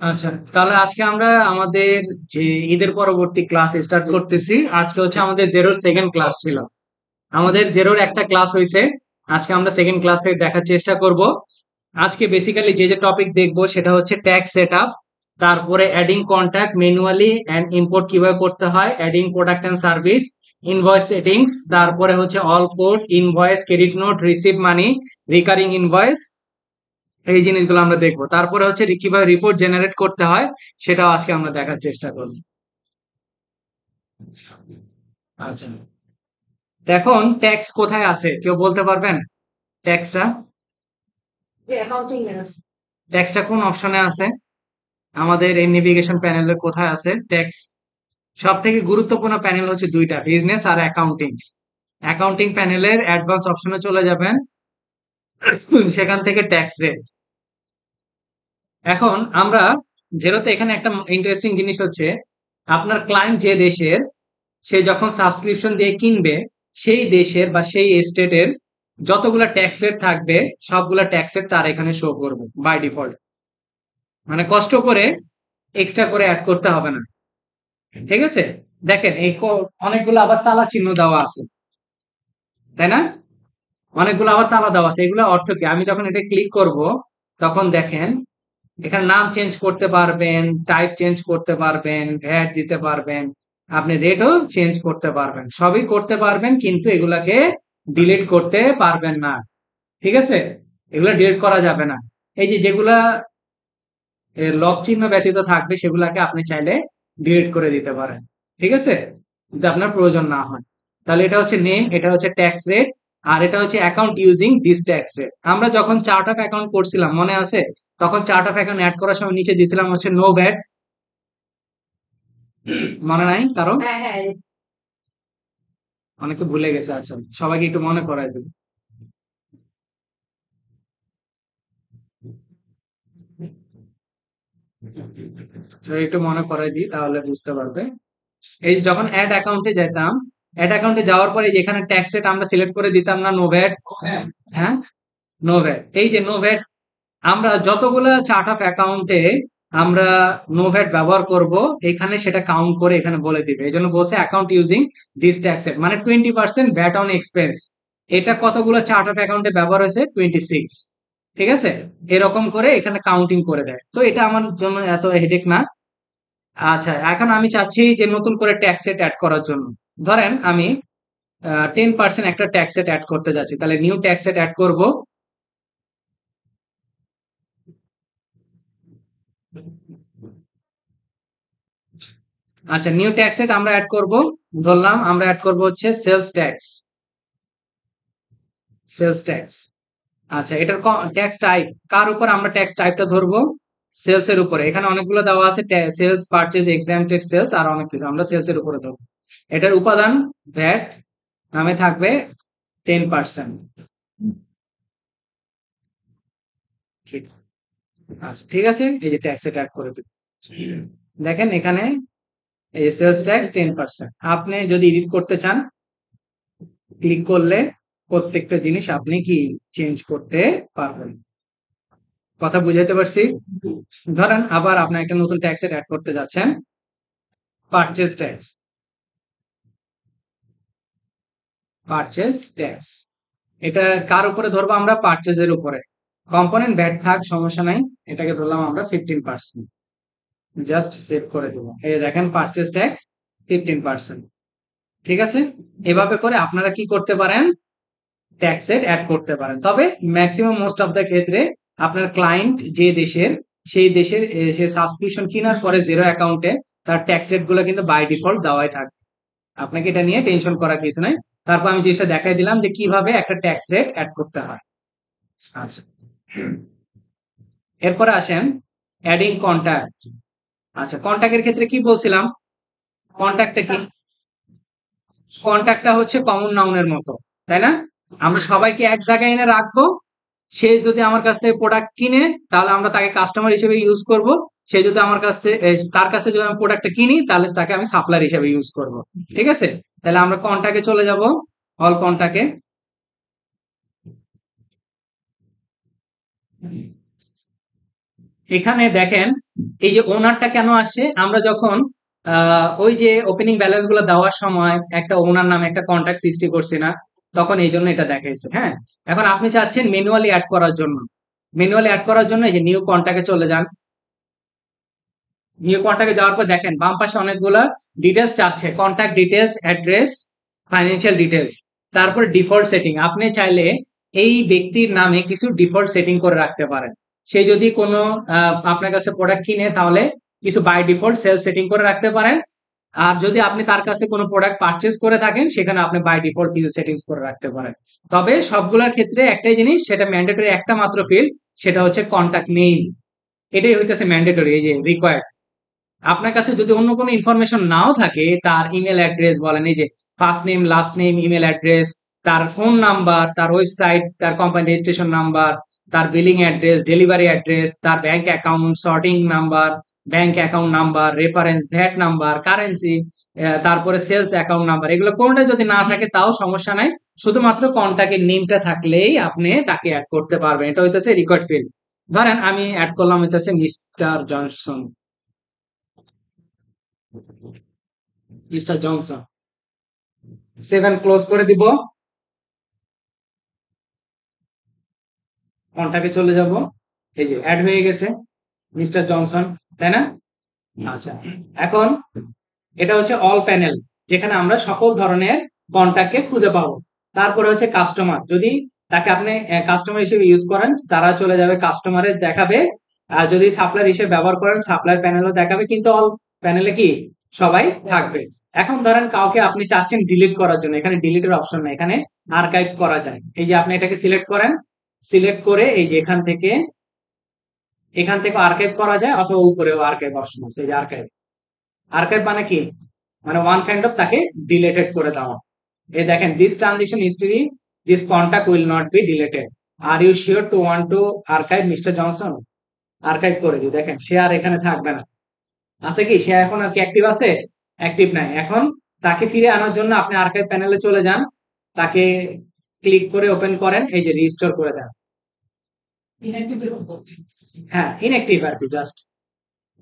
আচ্ছা, তাহলে আজকে আমরা আমাদের যে ঈদের পরবর্তী ক্লাস স্টার্ট করতেছি। আজকে হচ্ছে আমাদের জেরোর সেকেন্ড ক্লাস ছিল। আমাদের জেরোর একটা ক্লাস হয়েছে, আজকে আমরা সেকেন্ড ক্লাসে দেখার চেষ্টা করব। আজকে বেসিক্যালি যে যে টপিক দেখবো সেটা হচ্ছে ট্যাক্স সেট আপ, তারপরে adding contact manually and import কিভাবে করতে হয়, adding product and service, invoice settings, তারপরে হচ্ছে all code, invoice, credit note, receive money, recurring invoice, এই জিনিসগুলো আমরা দেখবো। তারপরে হচ্ছে কিভাবে রিপোর্ট জেনারেট করতে হয় সেটাও আজকে আমরা দেখার চেষ্টা করব। আচ্ছা, এখন ট্যাক্স কোথায় আছে কেউ বলতে পারবেন? ট্যাক্সটা ট্যাক্সটা কোন অপশনে আছে? আমাদের এই নেভিগেশন প্যানেলের কোথায় আছে ট্যাক্স? সব থেকে গুরুত্বপূর্ণ প্যানেল হচ্ছে দুইটা, বিজনেস আর অ্যাকাউন্টিং। অ্যাকাউন্টিং প্যানেলের অ্যাডভান্স অপশনে চলে যাবেন, সেখান থেকে ট্যাক্স রেট। এখন আমরা যেহেতু এখানে একটা ইন্টারেস্টিং জিনিস হচ্ছে, আপনার ক্লায়েন্ট যে দেশের, সে যখন সাবস্ক্রিপশন দিয়ে কিনবে, সেই দেশের বা সেই স্টেটের যতগুলা ট্যাক্স রেট থাকবে সবগুলা ট্যাক্স রেট তার এখানে শো করবে বাই ডিফল্ট। মানে কষ্ট করে এক্সট্রা করে অ্যাড করতে হবে না। ঠিক আছে, দেখেন এই অনেকগুলো আবার তালা চিহ্ন দেওয়া আছে, তাই না? অনেকগুলো আবার তালা দেওয়া আছে, এগুলো অর্থ কি? আমি যখন এটা ক্লিক করব তখন দেখেন এখানে নাম চেঞ্জ করতে পারবেন, টাইপ চেঞ্জ করতে পারবেন, ভ্যাট দিতে পারবেন, আপনি রেটও চেঞ্জ করতে পারবেন, সবই করতে পারবেন, কিন্তু এগুলাকে ডিলিট করতে পারবেন না। ঠিক আছে, এগুলা ডিলিট করা যাবে না। এই যে যেগুলা লক চিহ্ন ব্যতীত থাকবে সেগুলাকে আপনি চাইলে ডিলিট করে দিতে পারেন। ঠিক আছে, যদি আপনার প্রয়োজন না হয়। তাহলে এটা হচ্ছে নেম, এটা হচ্ছে ট্যাক্স রেট, আর এটা হচ্ছে account using this tax rate. আমরা যখন চার্ট অফ অ্যাকাউন্ট করছিলাম মনে আছে, তখন চার্ট অফ অ্যাকাউন্ট অ্যাড করার সময় নিচে দিছিলাম হচ্ছে নো ভ্যাট। মনে নাই কারণ? অনেকে ভুলে গেছে। আচ্ছা, সবাইকে একটু মনে করাই দেব। তো একটু মনে করাই দিই তাহলে বুঝতে পারবে। এই যে যখন অ্যাড অ্যাকাউন্টে যেতাম, অ্যাড অ্যাকাউন্টে যাওয়ার পরে যেখানে ট্যাক্স রেট আমরা সিলেক্ট করে দিতাম না, নো ভ্যাট। হ্যাঁ, নো ভ্যাট, এই যে নো ভ্যাট, আমরা যতগুলা চার্ট অফ অ্যাকাউন্টে আমরা নো ভ্যাট ব্যবহার করব, এখানে সেটা কাউন্ট করে এখানে বলে দিবে। এই জন্য বলছে account using this tax rate, মানে 20% ভ্যাট অন এক্সপেন্স। এটা কতগুলো চার্ট অফ অ্যাকাউন্টে ব্যবহার হয়েছে? 26। ঠিক আছে, এরকম করে এখানে কাউন্টিং করে দেয়। তো এটা আমার জন্য এত হেডেক না। আচ্ছা, এখন আমি চাচ্ছি যে নতুন করে ট্যাক্স রেট অ্যাড করার জন্য, ধরেন আমি 10% একটা ট্যাক্স রেট অ্যাড করতে যাচ্ছি, তাহলে নিউ ট্যাক্স রেট অ্যাড করব। আচ্ছা, নিউ ট্যাক্স রেট আমরা অ্যাড করব, ধরলাম আমরা অ্যাড করব হচ্ছে সেলস ট্যাক্স। সেলস ট্যাক্স, আচ্ছা এটার ট্যাক্স টাইপ কার উপর আমরা ট্যাক্স টাইপটা ধরবো? সেলস এর উপরে। এখানে অনেকগুলো দেওয়া আছে, সেলস, পারচেজ, এক্সামটেড সেলস, আর অনেক কিছু, আমরা সেলস এর উপরে ধরবো। এটার উপাদান ভ্যাট নামে থাকবে 10%। আচ্ছা ঠিক আছে, এই যে ট্যাক্স এটা অ্যাড করে দিই। দেখেন এখানে এই সেলস ট্যাক্স 10%। আপনি যদি এডিট করতে চান, ক্লিক করলে প্রত্যেকটা জিনিস আপনি কি চেঞ্জ করতে পারবেন। কথা বুঝাইতে পারছি? ধরেন আবার আপনি একটা নতুন ট্যাক্স অ্যাড করতে যাচ্ছেন, পারচেজ ট্যাক্স। পারচেজ ট্যাক্স, এটা কার উপরে ধরবো আমরা? পারচেজের উপরে। কম্পোনেন্ট ভ্যাট থাক, সমস্যা নাই, এটাকে ধরলাম আমরা 15%। জাস্ট সেভ করে দেবো। এই দেখেন পারচেজ ট্যাক্স 15%। ঠিক আছে, এভাবে করে আপনারা কি করতে পারেন? ট্যাক্স রেট অ্যাড করতে পারেন। তবে ম্যাক্সিমাম মোস্ট অফ দ্য ক্ষেত্রে আপনার ক্লায়েন্ট যে দেশের, সেই দেশের সে সাবস্ক্রিপশন কেনার পরে জিরো অ্যাকাউন্টে তার ট্যাক্স রেট গুলো কিন্তু বাই ডিফল্ট দেওয়াই থাকবে। আপনাকে এটা নিয়ে টেনশন করার কিছু নাই। তারপর আমি যেটা দেখাই দিলাম যে কিভাবে একটা ট্যাক্স রেট অ্যাড করতে হয়। আচ্ছা, এরপরে আসেন অ্যাডিং কন্ট্যাক্ট। আচ্ছা, কন্ট্যাক্টের ক্ষেত্রে কি বলছিলাম? কন্ট্যাক্টটা কি? কন্ট্যাক্টটা হচ্ছে কমন নাউনের মতো, তাই না? আমরা সবাইকে এক জায়গায় এনে রাখবো। সে যদি আমার কাছ থেকে প্রোডাক্ট কিনে তাহলে আমরা তাকে কাস্টমার হিসেবে ইউজ করব। সে যদি আমার কাছ থেকে, তার কাছে যদি আমি প্রোডাক্টটা কিনি তাহলে তাকে আমি সাপ্লায়ার হিসেবে ইউজ করব। ঠিক আছে, তাহলে আমরা কন্ট্যাক্টে চলে যাব, অল কন্ট্যাক্টে। এখানে দেখেন এই যে ওনারটা কেন আসে, আমরা যখন ওই যে ওপেনিং ব্যালেন্স গুলো দেওয়ার সময় একটা ওনার নামে একটা কন্ট্যাক্ট সৃষ্টি করছি না, তখন এই জন্য এটা দেখাইছে। হ্যাঁ, এখন আপনি চাচ্ছেন ম্যানুয়ালি অ্যাড করার জন্য, ম্যানুয়ালি অ্যাড করার জন্য এই যে নিউ কন্ট্যাক্টে চলে যান। নিউ কন্ট্যাক্টে যাওয়ার পর দেখেন বাম পাশে অনেকগুলা ডিটেলস চাচ্ছে, contact details, address, financial details, তারপর ডিফল্ট সেটিং। আপনি চাইলে এই ব্যক্তির নামে কিছু ডিফল্ট সেটিং করে রাখতে পারেন। সে যদি কোনো আপনার কাছে প্রোডাক্ট কিনে তাহলে কিছু বাই ডিফল্ট সেল সেটিং করে রাখতে পারেন। আর যদি আপনি তার কাছে কোনো প্রোডাক্ট পারচেজ করে থাকেন সেখানে আপনি বাই ডিফল্ট কিছু সেটিংস করে রাখতে পারেন। তবে সবগুলোর ক্ষেত্রে একটাই জিনিস, সেটা ম্যান্ডেটরি একটা মাত্র ফিল্ড, সেটা হচ্ছে কন্ট্যাক্ট নেম। এটাই হইতেছে ম্যান্ডেটরি, এই যে রিকোয়ার্ড। আপনার কাছে যদি অন্য কোনো ইনফরমেশন নাও থাকে, তার ইমেল অ্যাড্রেস বলেন, এই যে first name, last name, email address, তার ফোন নাম্বার, তার ওয়েবসাইট, তার কোম্পানি রেজিস্ট্রেশন নাম্বার, তার বিলিং অ্যাড্রেস, ডেলিভারি অ্যাড্রেস, তার bank account sorting number, bank account number, reference, VAT number, currency, তারপরে সেলস অ্যাকাউন্ট নাম্বার, এগুলো কোনটা যদি না থাকে তাও সমস্যা নাই। শুধুমাত্র কন্ট্যাক্টের নেমটা থাকলেই আপনি তাকে অ্যাড করতে পারবেন। এটা হইতেছে রিকোয়ার্ড ফিল্ড। ধরেন আমি অ্যাড করলাম হইতেছে mister Johnson, mister Johnson, seven close করে দিব। কন্টাক্টে চলে যাব, এই যে অ্যাড হয়ে গেছে মিস্টার জনসন, তাই না? আচ্ছা, এখন এটা হচ্ছে অল প্যানেল, যেখানে আমরা সকল ধরনের কন্টাক্টকে খুঁজে পাবো। তারপরে হচ্ছে কাস্টমার, যদি তাকে আপনি কাস্টমার হিসেবে ইউজ করেন তারা চলে যাবে কাস্টমারের দেখাবে। আর যদি সাপ্লায়ার হিসেবে ব্যবহার করেন সাপ্লায়ার প্যানেলও দেখাবে, কিন্তু অল প্যানেলে কি সবাই থাকবে। এখন ধরেন কাউকে আপনি চাচ্ছেন ডিলিট করার জন্য, এখানে ডিলিটের অপশন নাই, এখানে আর্কাইভ করা যায়। এই যে আপনি এটাকে সিলেক্ট করেন, সিলেক্ট করে এই যে এখান থেকে আর্কাইভ করা যায়, অথবা উপরেও আর্কাইভ অপশন আছে। এই যে আর্কাইভ, আর্কাইভ মানে কি, মানে ওয়ান কাইন্ড অফ তাকে ডিলেটেড করে দেওয়া। এই দেখেন, this transaction history, this contact will not be deleted, are you sure to want to archive Mister Johnson. Archive করে দিই, দেখেন সে আর এখানে থাকবে না। আছে কি, সে এখন আর কি অ্যাক্টিভ আছে? অ্যাক্টিভ নাই। এখন তাকে ফিরে আনার জন্য আপনি আর্কাইভ প্যানেলে চলে যান, তাকে ক্লিক করে ওপেন করেন, এই যে রিস্টোর করে দেন। হ্যাঁ, ইনঅ্যাক্টিভ আর কি, জাস্ট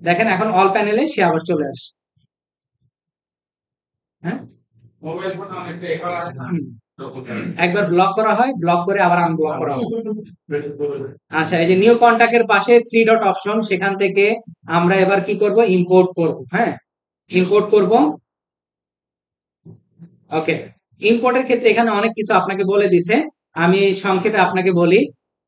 দেখেন এখন অল প্যানেলে সে আবার চলে আসে। হ্যাঁ, একবার ব্লক করা হয়, ব্লক করে আবার আনব্লক করা হয়। আচ্ছা, এই যে নিউ কন্টাক্টের পাশে থ্রি ডট অপশন, সেখান থেকে আমরা এবার কি করব, ইম্পোর্ট করব। হ্যাঁ, ইম্পোর্ট করব। ওকে, ইম্পোর্টের ক্ষেত্রে এখানে অনেক কিছু আপনাকে বলে দিছে, আমি সংক্ষেপে আপনাকে বলি।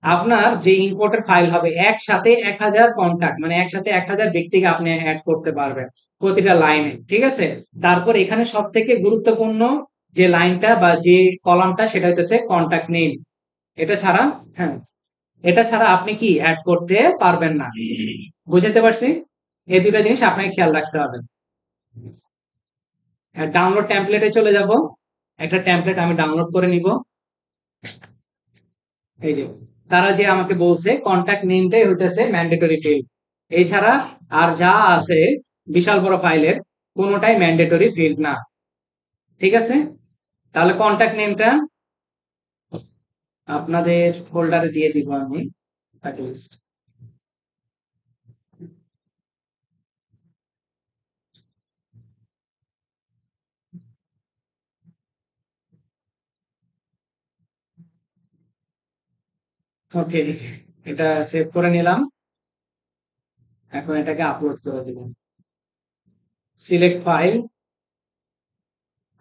আপনার যে ইম্পোর্টের ফাইল হবে, একসাথে 1000 কন্টাক্ট, মানে একসাথে 1000 ব্যক্তিকে আপনি অ্যাড করতে পারবেন প্রতিটা লাইনে, ঠিক আছে? তারপর এখানে সব থেকে গুরুত্বপূর্ণ যে লাইনটা বা যে কলামটা, সেটা হইতেছে কন্টাক্ট নেম। এটা ছাড়া, হ্যাঁ, এটা ছাড়া আপনি কি অ্যাড করতে পারবেন না। বুঝতে পারছি? এই দুটা জিনিস আপনাকে খেয়াল রাখতে হবে। ডাউনলোড টেমপ্লেটে চলে যাব, একটা টেমপ্লেট আমি ডাউনলোড করে নিব। এই যে তারা যে আমাকে বলছে কন্টাক্ট নেমটাই হইতেছে ম্যান্ডেটরি ফিল্ড, এছাড়া আর যা আছে বিশাল বড় ফাইলের কোনোটাই ম্যান্ডেটরি ফিল্ড না। ঠিক আছে, তাহলে কন্টাক্ট নেমটা আপনাদের ফোল্ডারে দিয়ে দিব আমি লিস্ট। ওকে, এটা সেভ করে নিলাম। এখন এটাকে আপলোড করে দিব, সিলেক্ট ফাইল,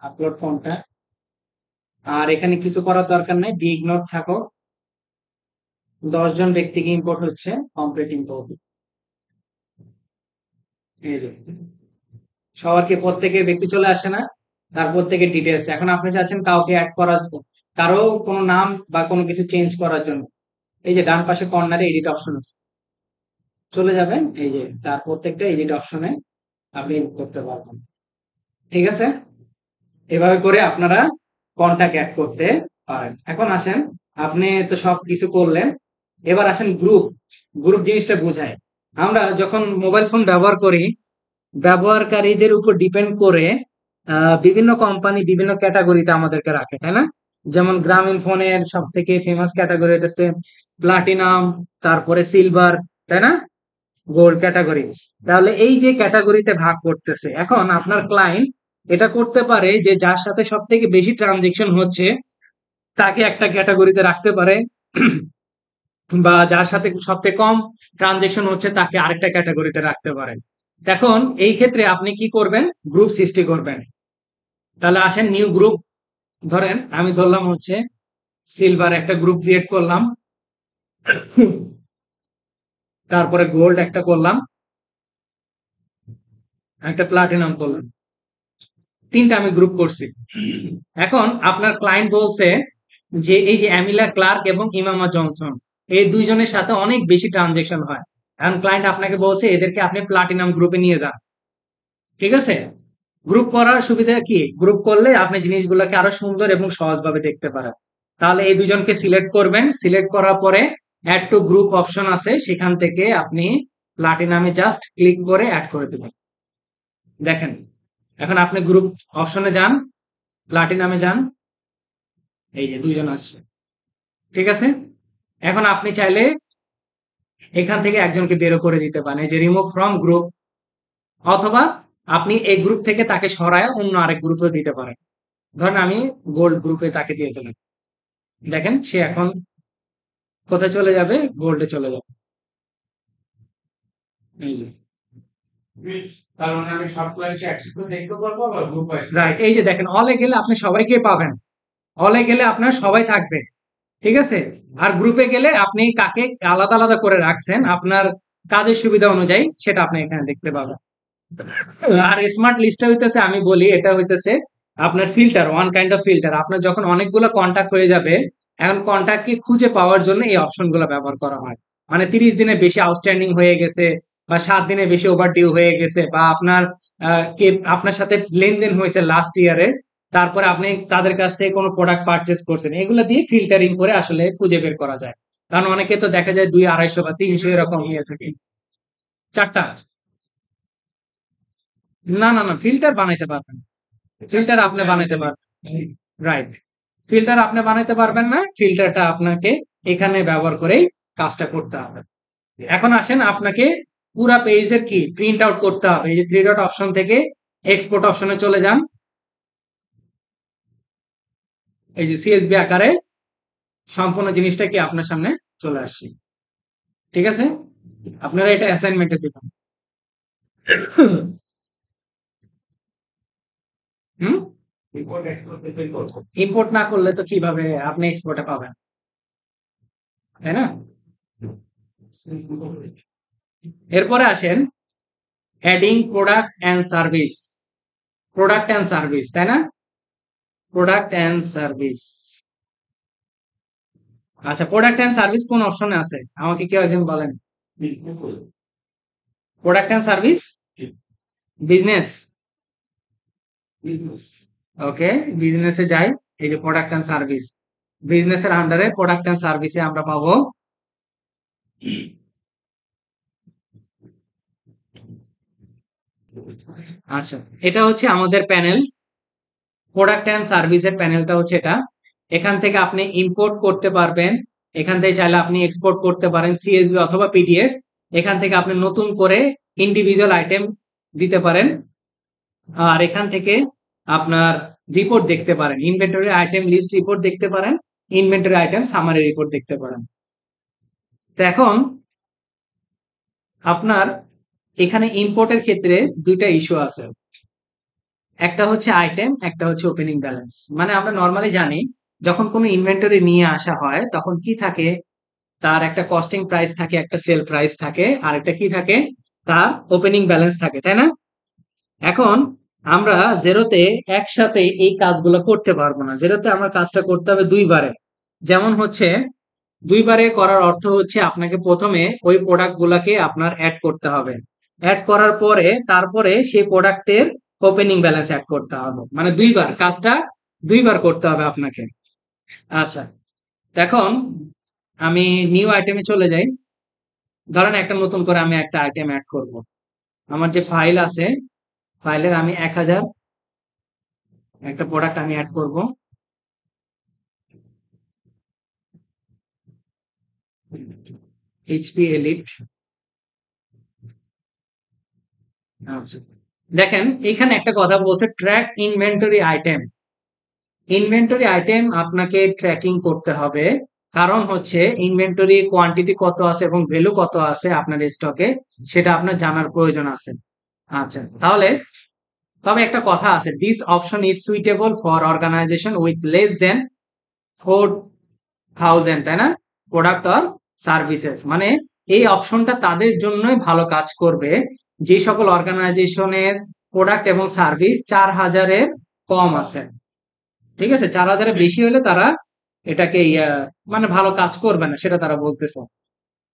আপলোড ফর্মটা। আর এখানে কিছু করার দরকার নাই, বি ইগনোর থাকো। 10 জন ব্যক্তিকে ইম্পোর্ট হচ্ছে, কমপ্লিট ইম্পোর্ট। এই যে সবার কি প্রত্যেকের ব্যক্তি চলে আসে না, তার প্রত্যেকের ডিটেলস। এখন আপনি চাচ্ছেন কাউকে অ্যাড করার, কারো কোনো নাম বা কোনো কিছু চেঞ্জ করার জন্য, এই যে ডান পাশে কর্নারে এডিট অপশন আছে, চলে যাবেন, এই যে তার প্রত্যেকটা এডিট অপশনে আপনি করতে পারবেন। ঠিক আছে, এভাবে করে আপনারা কন্টাক্ট অ্যাড করতে পারেন। এখন আসেন, আপনি তো সব কিছু করলেন, এবার আসেন গ্রুপ। গ্রুপ জিনিসটা বোঝায়, আমরা যখন মোবাইল ফোন ব্যবহার করি, ব্যবহারকারীদের উপর ডিপেন্ড করে বিভিন্ন কোম্পানি বিভিন্ন ক্যাটাগরিতে আমাদেরকে রাখে, তাই না? যেমন গ্রামীণ ফোনের সব থেকে ফেমাস ক্যাটাগরি হইতেছে প্লাটিনাম, তারপরে সিলভার, তাই না, গোল্ড ক্যাটাগরি। তাহলে এই যে ক্যাটাগরিতে ভাগ করতেছে, এখন আপনার ক্লায়েন্ট এটা করতে পারে যে যার সাথে সব থেকে বেশি ট্রানজেকশন হচ্ছে তাকে একটা ক্যাটাগরিতে রাখতে পারে, বা যার সাথে সবথেকে কম ট্রানজেকশন হচ্ছে তাকে আরেকটা ক্যাটাগরিতে রাখতে পারেন। এখন এই ক্ষেত্রে আপনি কি করবেন, গ্রুপ সৃষ্টি করবেন। তাহলে আসেন নিউ গ্রুপ, ধরেন আমি ধরলাম হচ্ছে সিলভার, একটা গ্রুপ ক্রিয়েট করলাম, তারপরে গোল্ড একটা করলাম, একটা প্লাটিনাম করলাম, তিনটা আমি গ্রুপ করছি। এখন আপনার ক্লায়েন্ট বলছে যে এই যে অ্যামিলা ক্লার্ক এবং ইমামা জনসন, এই দুইজনের সাথে অনেক বেশি ট্রানজেকশন হয়। এখন ক্লায়েন্ট আপনাকে বলছে এদেরকে আপনি প্লাটিনাম গ্রুপে নিয়ে যান। ঠিক আছে, গ্রুপ করার সুবিধা কি, গ্রুপ করলে আপনি জিনিসগুলোকে আরো সুন্দর এবং সহজভাবে দেখতে পারেন। তাহলে এই দুজনকে সিলেক্ট করবেন, সিলেক্ট করার পরে অ্যাড টু গ্রুপ অপশন আছে, সেখান থেকে আপনি প্লাটিনামে জাস্ট ক্লিক করে অ্যাড করে দেবেন। দেখেন, এখন আপনি গ্রুপ অপশনে যান, প্লাটিনামে যান, এই যে দুইজন আসছে। ঠিক আছে, এখন আপনি চাইলে এখান থেকে একজনকে বেরো করে দিতে পারেন, এই যে রিমুভ ফ্রম গ্রুপ, অথবা আপনি এই গ্রুপ থেকে তাকে সরায় অন্য আরেক গ্রুপে দিতে পারেন। ধরেন আমি গোল্ড গ্রুপে তাকে দিয়ে দিলাম, দেখেন সে এখন কোথায় চলে যাবে, গোল্ডে চলে যাবে। এই যে তার মানে আমি সব ক্লায়েন্টকে একসাথে দেখতে পারবো আবার গ্রুপ ওয়াইজ। রাইট, এই যে দেখেন অলে গেলে আপনি সবাইকে পাবেন, অলে গেলে আপনার সবাই থাকবে। ঠিক আছে, আর গ্রুপে গেলে আপনি কাকে আলাদা আলাদা করে রাখছেন আপনার কাজের সুবিধা অনুযায়ী সেটা আপনি এখানে দেখতে পাবেন। আর স্মার্ট লিস্টটা হইতেছে, আমি বলি এটা হইতেছে আপনার filter, one kind of filter. আপনার যখন অনেকগুলো কন্টাক্ট হয়ে যাবে, এখন কন্টাক্টকে খুঁজে পাওয়ার জন্য এই অপশনগুলো ব্যবহার করা হয়। মানে 30 দিনের বেশি আউটস্ট্যান্ডিং হয়ে গেছে, বা 7 দিনের বেশি ওভারডিউ হয়ে গেছে, বা আপনার কে আপনার সাথে লেনদেন হয়েছে লাস্ট ইয়ারে, তারপরে আপনি তাদের কাছ থেকে কোনো প্রোডাক্ট পারচেস করছেন, এগুলো দিয়ে ফিল্টারিং করে আসলে খুঁজে বের করা যায়। কারণ অনেকে তো দেখা যায় 200, 250 বা 300 এরকম হয়ে থাকে। চারটা, না না না, ফিল্টার বানাইতে পারবেন, ফিল্টার আপনি বানাইতে পারবেন, রাইট, ফিল্টার আপনি বানাইতে পারবেন না, ফিল্টারটা আপনাকে এখানে ব্যবহার করেই কাজটা করতে হবে। এখন আসেন আপনাকে পুরা পেজের কি প্রিন্ট আউট করতে হবে, এই যে থ্রি ডট অপশন থেকে এক্সপোর্ট অপশনে চলে যান, এই যে সিএসভি আকারে সম্পূর্ণ জিনিসটা কি আপনার সামনে চলে আসছে। ঠিক আছে, আপনারা এটা অ্যাসাইনমেন্টে দিবেন। হুম, রিপোর্ট এক্সপোর্ট করতে করব। ইম্পোর্ট না করলে তো কিভাবে আপনি এক্সপোর্টে পাবেন, তাই না? এরপরে আসেন adding product and service, product and service, তাই না, প্রোডাক্ট অ্যান্ড সার্ভিস। আচ্ছা, প্রোডাক্ট অ্যান্ড সার্ভিস কোন অপশনে আছে আমাকে কেউ একজন বলেন। Product and service, business, business. Okay, বিজনেসে যাই, এই যে প্রোডাক্ট অ্যান্ড সার্ভিস, বিজনেসের আন্ডারে প্রোডাক্ট অ্যান্ড সার্ভিসে আমরা পাবো আচ্ছা, এটা হচ্ছে আমাদের প্যানেল, প্রোডাক্ট অ্যান্ড সার্ভিসের প্যানেলটা হচ্ছে এটা। এখান থেকে আপনি ইম্পোর্ট করতে পারবেন, এখান থেকে চাইলে আপনি এক্সপোর্ট করতে পারেন সিএসভি অথবা পিডিএফ। এখান থেকে আপনি নতুন করে ইন্ডিভিজুয়াল আইটেম দিতে পারেন, আর এখান থেকে আপনার রিপোর্ট দেখতে পারেন, ইনভেন্টরি আইটেম লিস্ট রিপোর্ট দেখতে পারেন, ইনভেন্টরি আইটেম সামারি রিপোর্ট দেখতে পারেন। তো এখন আপনার এখানে ইম্পোর্টের ক্ষেত্রে দুইটা ইস্যু আছে, একটা হচ্ছে আইটেম, একটা হচ্ছে ওপেনিং ব্যালেন্স। মানে আমরা নর্মালি জানি যখন কোনো ইনভেন্টরি নিয়ে আসা হয় তখন কি থাকে, তার একটা কস্টিং প্রাইস থাকে, একটা সেল প্রাইস থাকে, আর একটা কি থাকে, তার ওপেনিং ব্যালেন্স থাকে, তাই না? এখন আমরা জেরোতে একসাথে এই কাজগুলো করতে পারবো না, জেরোতে আমার কাজটা করতে হবে দুইবারে। যেমন হচ্ছে দুইবারে করার অর্থ হচ্ছে আপনাকে প্রথমে ওই প্রোডাক্ট গুলাকে আপনার অ্যাড করতে হবে, অ্যাড করার পরে তারপরে সেই প্রোডাক্টের ওপেনিং ব্যালেন্স অ্যাড করতে হবে, মানে দুইবার কাজটা দুইবার করতে হবে আপনাকে। আচ্ছা, এখন আমি নিউ আইটেমে চলে যাই, ধরেন একটা নতুন করে আমি একটা আইটেম অ্যাড করব, আমার যে ফাইল আছে ফাইলের আমি 1000 একটা প্রোডাক্ট আমি অ্যাড করব, এইচপি এলিট। আচ্ছা, দেখেন এখানে একটা কথা বলছে track inventory item. Inventory item আপনাকে ট্র্যাকিং করতে হবে, কারণ হচ্ছে ইনভেন্টরি কোয়ান্টিটি কত আছে এবং ভ্যালু কত আছে আপনার স্টকে, সেটা আপনার জানার প্রয়োজন আছে। আচ্ছা, তাহলে তবে একটা কথা আছে, this option is suitable for organisation with less than 4,000, তাই না, প্রোডাক্ট অর সার্ভিসেস। মানে এই অপশনটা তাদের জন্যই ভালো কাজ করবে যে সকল অর্গানাইজেশনের প্রোডাক্ট এবং সার্ভিস 4,000-এর কম আছে। ঠিক আছে, 4,000-এর বেশি হলে তারা এটাকে মানে ভালো কাজ করবে না, সেটা তারা বলতেছে।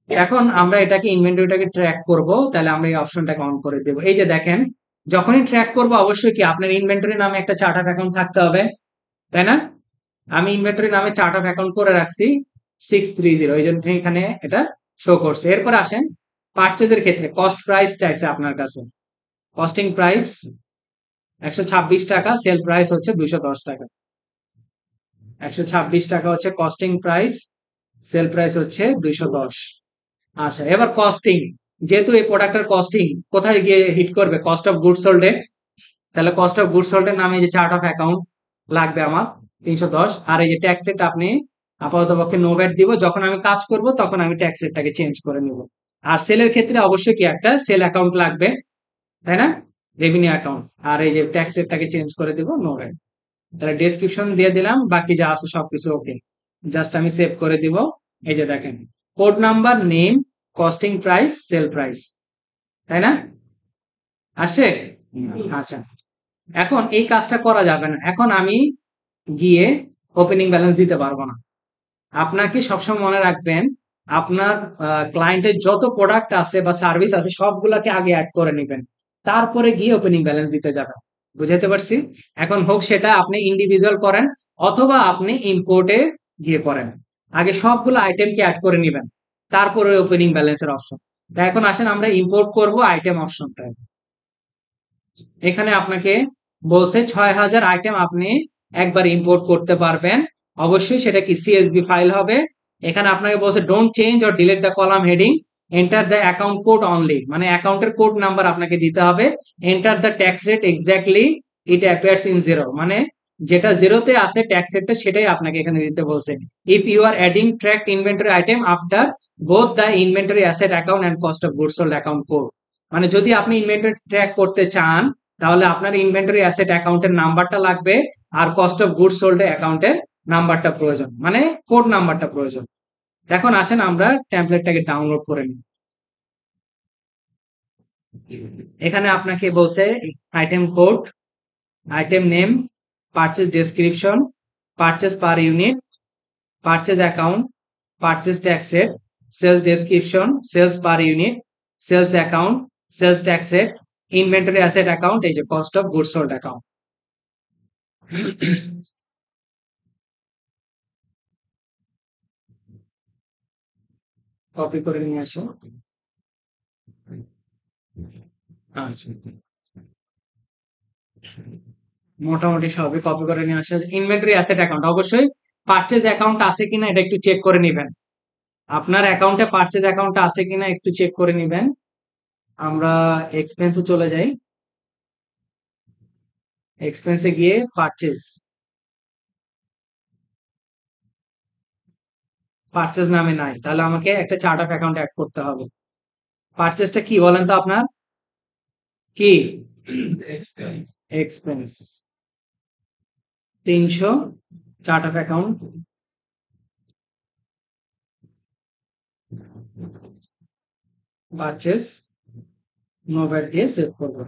এখন আমরা এটাকে ইনভেন্টরিটাকে ট্র্যাক করব, তাহলে আমরা এই অপশনটাকে অন করে দেবো। এই যে দেখেন, যখনই ট্র্যাক করব অবশ্যই কি আপনার ইনভেন্টরি নামে একটা চার্ট অফ অ্যাকাউন্ট থাকতে হবে, তাই না? আমি ইনভেন্টরি নামে চার্ট অফ অ্যাকাউন্ট করে রাখছি 630, এই জন্য এখানে এটা শো করছে। এরপর আসেন পারচেজের ক্ষেত্রে কস্ট প্রাইস চাইছে আপনার কাছে। কস্টিং প্রাইস 126 টাকা, সেল প্রাইস হচ্ছে 210 টাকা। 126 টাকা হচ্ছে কস্টিং প্রাইস, সেল প্রাইস হচ্ছে 210। আচ্ছা, এবার কস্টিং, যেহেতু এই প্রোডাক্টের কস্টিং কোথায় গিয়ে হিট করবে, কস্ট অফ গুডস সোল্ডে, তাহলে কস্ট অফ গুডস সোল্ডের নামে যে চার্ট অফ অ্যাকাউন্ট লাগবে আমার 310। আর এই যে ট্যাক্স রেট আপনি আপাতত পক্ষে নো ব্যাট দিব, যখন আমি কাজ করব তখন আমি ট্যাক্স রেটটাকে চেঞ্জ করে নিব। আর সেলের ক্ষেত্রে অবশ্যই কি একটা সেল অ্যাকাউন্ট লাগবে, তাই না, রেভিনিউ অ্যাকাউন্ট। আর এই যে ট্যাক্স রেটটাকে চেঞ্জ করে দিব নো ব্যাট। তাহলে ডেসক্রিপশন দিয়ে দিলাম, বাকি যা আছে সবকিছু ওকে, জাস্ট আমি সেভ করে দিব। এই যে দেখেন, code number, name, costing price, sell price, তাই না, আসে? আচ্ছা, এখন এই কাজটা করা যাবে না, এখন আমি গিয়ে ওপেনিং ব্যালেন্স দিতে পারবো না। আপনাকে সবসময় মনে রাখবেন, আপনার ক্লায়েন্টের যত প্রোডাক্ট আছে বা সার্ভিস আছে সবগুলাকে আগে অ্যাড করে নেবেন, তারপরে গিয়ে ওপেনিং ব্যালেন্স দিতে যাবেন। বুঝাতে পারছি? এখন হোক সেটা আপনি ইন্ডিভিজুয়াল করেন অথবা আপনি ইম্পোর্টে গিয়ে করেন, আগে সবগুলো আইটেমকে অ্যাড করে নেবেন, তারপরে ওপেনিং ব্যালেন্সের অপশন। তা এখন আসেন আমরা ইম্পোর্ট করব আইটেম অপশনটা। এখানে আপনাকে বলছে 6,000 আইটেম আপনি একবার ইম্পোর্ট করতে পারবেন, অবশ্যই সেটা কি সিএসভি ফাইল হবে। এখানে আপনাকে বলছে don't change or delete the column heading, enter the account code only, মানে অ্যাকাউন্টের কোড নাম্বার আপনাকে দিতে হবে। Enter the tax rate exactly it appears in zero, মানে যেটা জিরোতে আছে ট্যাক্স রেটটা সেটাই আপনাকে এখানে দিতে বলছে। If you are adding tracked inventory item after both the inventory asset account and cost of goods sold account code, মানে যদি আপনি ইনভেন্টরি ট্র্যাক করতে চান তাহলে আপনার ইনভেন্টরি অ্যাসেট অ্যাকাউন্টের নাম্বারটা লাগবে, আর কস্ট অফ গুডস সোল্ড অ্যাকাউন্টের নাম্বারটা প্রয়োজন, মানে কোড নাম্বারটা প্রয়োজন। এখন আসেন আমরা টেমপ্লেটটাকে ডাউনলোড করে নিই। এখানে আপনাকে বলছে item code, item name, purchase description, purchase per unit, purchase account, purchase tax rate, sales description, sales per unit, sales account, sales tax rate, inventory asset account, এই যে cost of goods sold account. Copy করে নিয়ে আসো। আচ্ছা, মোটামুটি সবই copy করে নিয়ে আসা। ইনভেন্টরি অ্যাসেট অ্যাকাউন্ট, অবশ্যই পারচেজ অ্যাকাউন্ট আছে কিনা এটা একটু চেক করে নিবেন, আপনার অ্যাকাউন্টে পারচেজ অ্যাকাউন্ট আছে কিনা একটু চেক করে নিবেন। আমরা এক্সপেন্সে চলে যাই, এক্সপেন্সে গিয়ে পারচেজ, পারচেজ নামে নাই, তাহলে আমাকে একটা চার্ট অফ অ্যাকাউন্ট অ্যাড করতে হবে। পারচেজটা কি বলেন তো আপনার, কি expense 300, chart of account, purchase, no VAT দিয়ে সেভ করবো।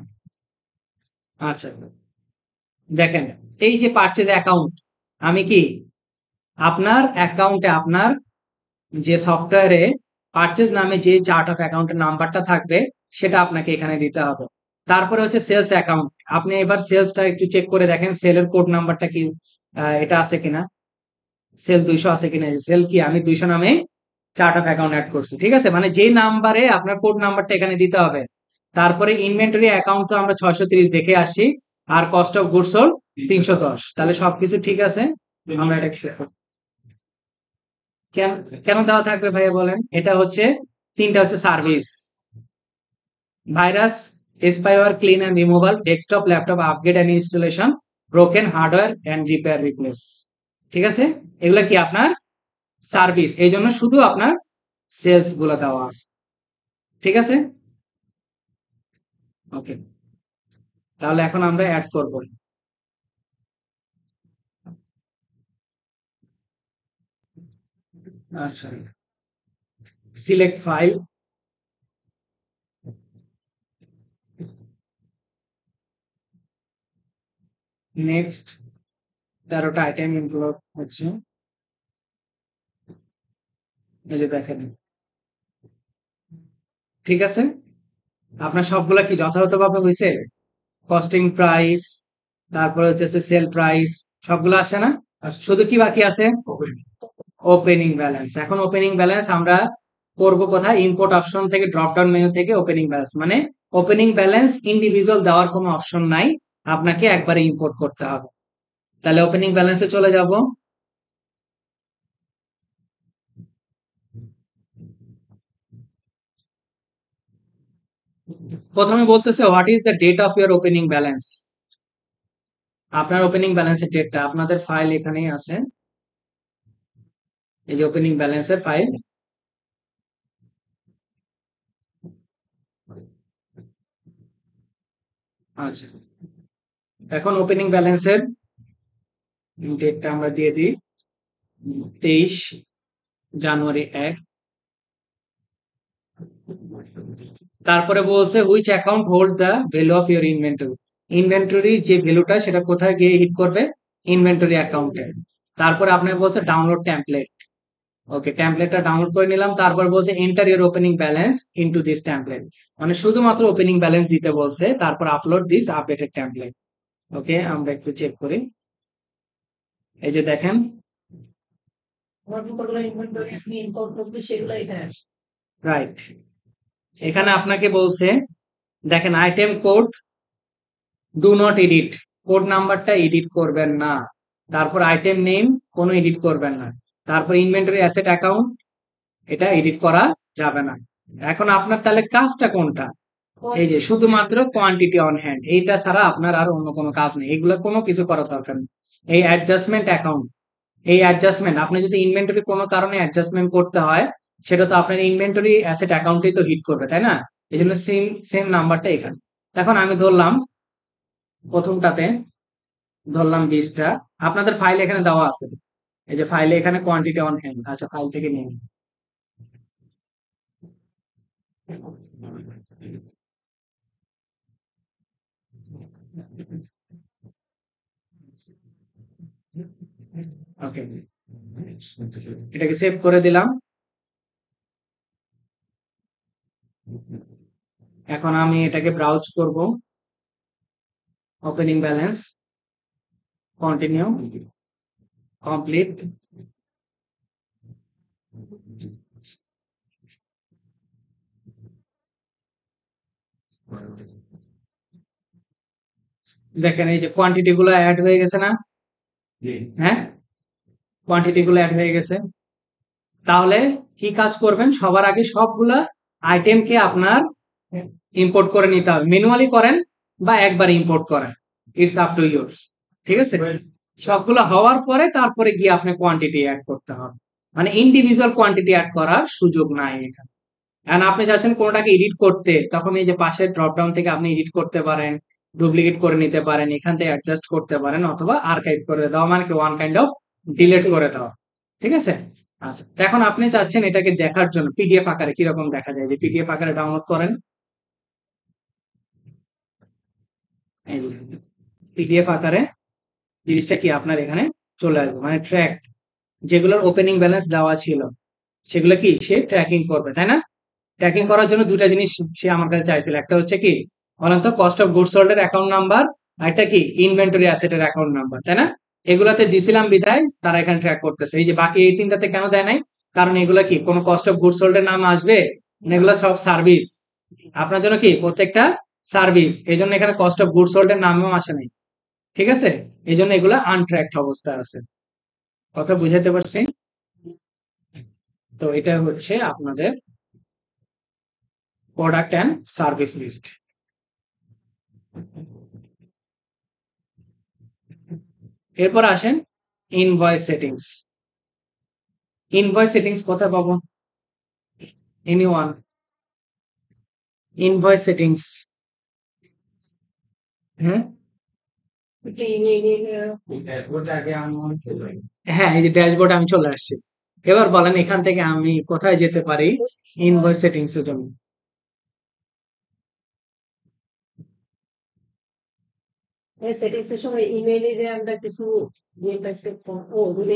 আচ্ছা, দেখেন এই যে পারচেজ অ্যাকাউন্ট, আমি কি আপনার অ্যাকাউন্টে আপনার যে সফটওয়্যারে পারচেজ নামে যে চার্ট অফ অ্যাকাউন্টের নাম্বারটা থাকবে সেটা আপনাকে এখানে দিতে হবে। তারপরে হচ্ছে সেলস অ্যাকাউন্ট, আপনি এবার সেলসটা একটু চেক করে দেখেন সেলের কোড নাম্বারটা কি এটা আছে কিনা, সেল 200 আছে কিনা। সেল কি আমি 200 নামে চার্ট অফ অ্যাকাউন্ট অ্যাড করছি, ঠিক আছে, মানে যে নাম্বারে আপনার কোড নাম্বারটা এখানে দিতে হবে। তারপরে ইনভেন্টরি অ্যাকাউন্ট তো আমরা 630 দেখে আসছি, আর কস্ট অফ গুডস সোল্ড 310, তাহলে সবকিছু ঠিক আছে। আমরা এটা কেন কেন দেওয়া থাকবে ভাইয়া বলেন, এটা হচ্ছে তিনটা হচ্ছে service, virus, spyware clean and removal, desktop laptop upgrade and installation, broken hardware and repair replace. ঠিক আছে, এগুলা কি আপনার সার্ভিস, এই জন্য শুধু আপনার সেলস গুলা দেওয়া আছে। ঠিক আছে, ওকে, তাহলে এখন আমরা অ্যাড করব। আচ্ছা, সিলেক্ট ফাইল, নেক্সট, 13টা আইটেম ইনক্লুড হচ্ছে, এই যে দেখেন। ঠিক আছে, আপনার সবগুলা কি যথাযথভাবে হয়েছে? কস্টিং প্রাইস, তারপরে হচ্ছে সেল প্রাইস, সবগুলো আসে না? শুধু কি বাকি আছে? Opening balance. এখন ওপেনিং ব্যালেন্স আমরা করব কোথায়? ইম্পোর্ট অপশন থেকে, ড্রপ ডাউন মেনু থেকে ওপেনিং ব্যালেন্স, মানে ওপেনিং ব্যালেন্স ইন্ডিভিজুয়াল দেওয়ার কোনো অপশন নাই, আপনাকে একবারে ইম্পোর্ট করতে হবে। তাহলে ওপেনিং ব্যালেন্সে চলে যাব। প্রথমে বলতেছে what is the date of your opening balance. আপনার ওপেনিং ব্যালেন্সের ডেটটা আপনাদের ফাইল এখানেই আছে, এই যে ওপেনিং ব্যালেন্সের ফাইল। আচ্ছা, এখন ওপেনিং ব্যালেন্সের ডেটটা আমরা দিয়ে দিই 23 জানুয়ারি 1। তারপরে বলছে which account hold the value of your inventory. Inventory যে ভ্যালুটা সেটা কোথায় গিয়ে হিট করবে? ইনভেন্টরি অ্যাকাউন্টে। তারপরে আপনাকে বলছে ডাউনলোড টেমপ্লেট। ওকে, টেমপ্লেটটা ডাউনলোড করে নিলাম। তারপর বলছে enter your opening balance into this template, মানে শুধুমাত্র ওপেনিং ব্যালেন্স দিতে বলছে। তারপর আপলোড দিস আপডেটেড টেমপ্লেট। ওকে, আমরা একটু চেক করি। এই যে দেখেন, রাইট, এখানে আপনাকে বলছে দেখেন item code do not edit, code নাম্বারটা এডিট করবেন না। তারপর আইটেম নেম কোনো এডিট করবেন না। তারপর ইনভেন্টরি অ্যাসেট অ্যাকাউন্ট, এটা এডিট করা যাবে না। এখন আপনার তাহলে কাজটা কোনটা? এই যে শুধুমাত্র কোয়ান্টিটি অন হ্যান্ড, এইটা ছাড়া আপনার আর অন্য কোনো কাজ নেই, এগুলো কোনো কিছু করার দরকার নেই। এই অ্যাডজাস্টমেন্ট অ্যাকাউন্ট, এই অ্যাডজাস্টমেন্ট আপনি যদি ইনভেন্টরি কোনো কারণে অ্যাডজাস্টমেন্ট করতে হয়, সেটা তো আপনার ইনভেন্টরি অ্যাসেট অ্যাকাউন্টেই তো হিট করবে, তাই না? এই জন্য সেম সেম নাম্বারটা এখানে। এখন আমি ধরলাম প্রথমটাতে, ধরলাম 20টা। আপনাদের ফাইল এখানে দেওয়া আছে, এই যে ফাইলে এখানে কোয়ান্টিটি অন হ্যান্ড। আচ্ছা, ফাইল থেকে নিন। ওকে, এটাকে সেভ করে দিলাম। এখন আমি এটাকে ব্রাউজ করব। Opening balance, continue, complete. দেখেন এই যে কোয়ান্টিটি গুলো অ্যাড হয়ে গেছে না? হ্যাঁ, কোয়ান্টিটি গুলো অ্যাড হয়ে গেছে। তাহলে কি কাজ করবেন? সবার আগে সবগুলা আইটেমকে আপনার ইম্পোর্ট করে নিতে হবে। ম্যানুয়ালি করেন বা একবার ইম্পোর্ট করেন, ইটস আপ টু ইউরস। ঠিক আছে, সবগুলো হওয়ার পরে তারপরে গিয়ে আপনি কোয়ান্টিটি অ্যাড করতে হবে, মানে ইন্ডিভিজুয়াল কোয়ান্টিটি অ্যাড করার সুযোগ নাই এখানে। এন্ড আপনি চাচ্ছেন কোনটাকে এডিট করতে, তখন এই যে পাশের ড্রপ ডাউন থেকে আপনি এডিট করতে পারেন, ডুপ্লিকেট করে নিতে পারেন, এখান থেকে অ্যাডজাস্ট করতে পারেন, অথবা আর্কাইভ করে দেওয়া, মানে কি ওয়ান কাইন্ড অফ ডিলিট করে দেওয়া। ঠিক আছে, আচ্ছা, এখন আপনি চাচ্ছেন এটাকে দেখার জন্য পিডিএফ আকারে কিরকম দেখা যায়, যে পিডিএফ আকারে ডাউনলোড করেন। এই যে পিডিএফ আকারে জিনিসটা কি আপনার এখানে চলে আসবে, মানে ট্র্যাক, যেগুলোর ওপেনিং ব্যালেন্স দেওয়া ছিল সেগুলো কি সে ট্র্যাকিং করবে, তাই না? ট্র্যাকিং করার জন্য দুইটা জিনিস সে আমার কাছে চাইছিল, একটা হচ্ছে কি বলেন তো, কস্ট অফ গুডস সোল্ড এর অ্যাকাউন্ট নাম্বার, আর একটা কি ইনভেন্টরি অ্যাসেটের অ্যাকাউন্ট নাম্বার, তাই না? এগুলাতে দিছিলাম বিধায় তারা এখানে ট্র্যাক করতেছে। এই যে বাকি এই তিনটাতে কেন দেয় নাই? কারণ এগুলা কি কোনো কস্ট অফ গুডস সোল্ড এর নাম আসবে না, এগুলা সব সার্ভিস, আপনার জন্য কি প্রত্যেকটা সার্ভিস, এই জন্য এখানে কস্ট অফ গুডস সোল্ড এর নামও আসে নাই। ঠিক আছে, এই জন্য এগুলা আনট্র্যাকড অবস্থায় আছে। কথা বুঝাতে পারছি? তো এটা হচ্ছে আপনাদের প্রোডাক্ট অ্যান্ড সার্ভিস লিস্ট। এরপর আসেন ইনভয়েস সেটিংস। ইনভয়েস সেটিংস কোথায় পাবো? এনিওয়ান? ইনভয়েস সেটিংস, হ্যাঁ ওটা আগে আমার ছিল। হ্যাঁ, এই যে ড্যাশবোর্ডে আমি চলে আসছি। এবার বলেন এখান থেকে আমি কোথায় যেতে পারি ইনভয়েস সেটিংস এর জন্য? সেটিংস এর সময় ইমেইলে যে আমরা কিছু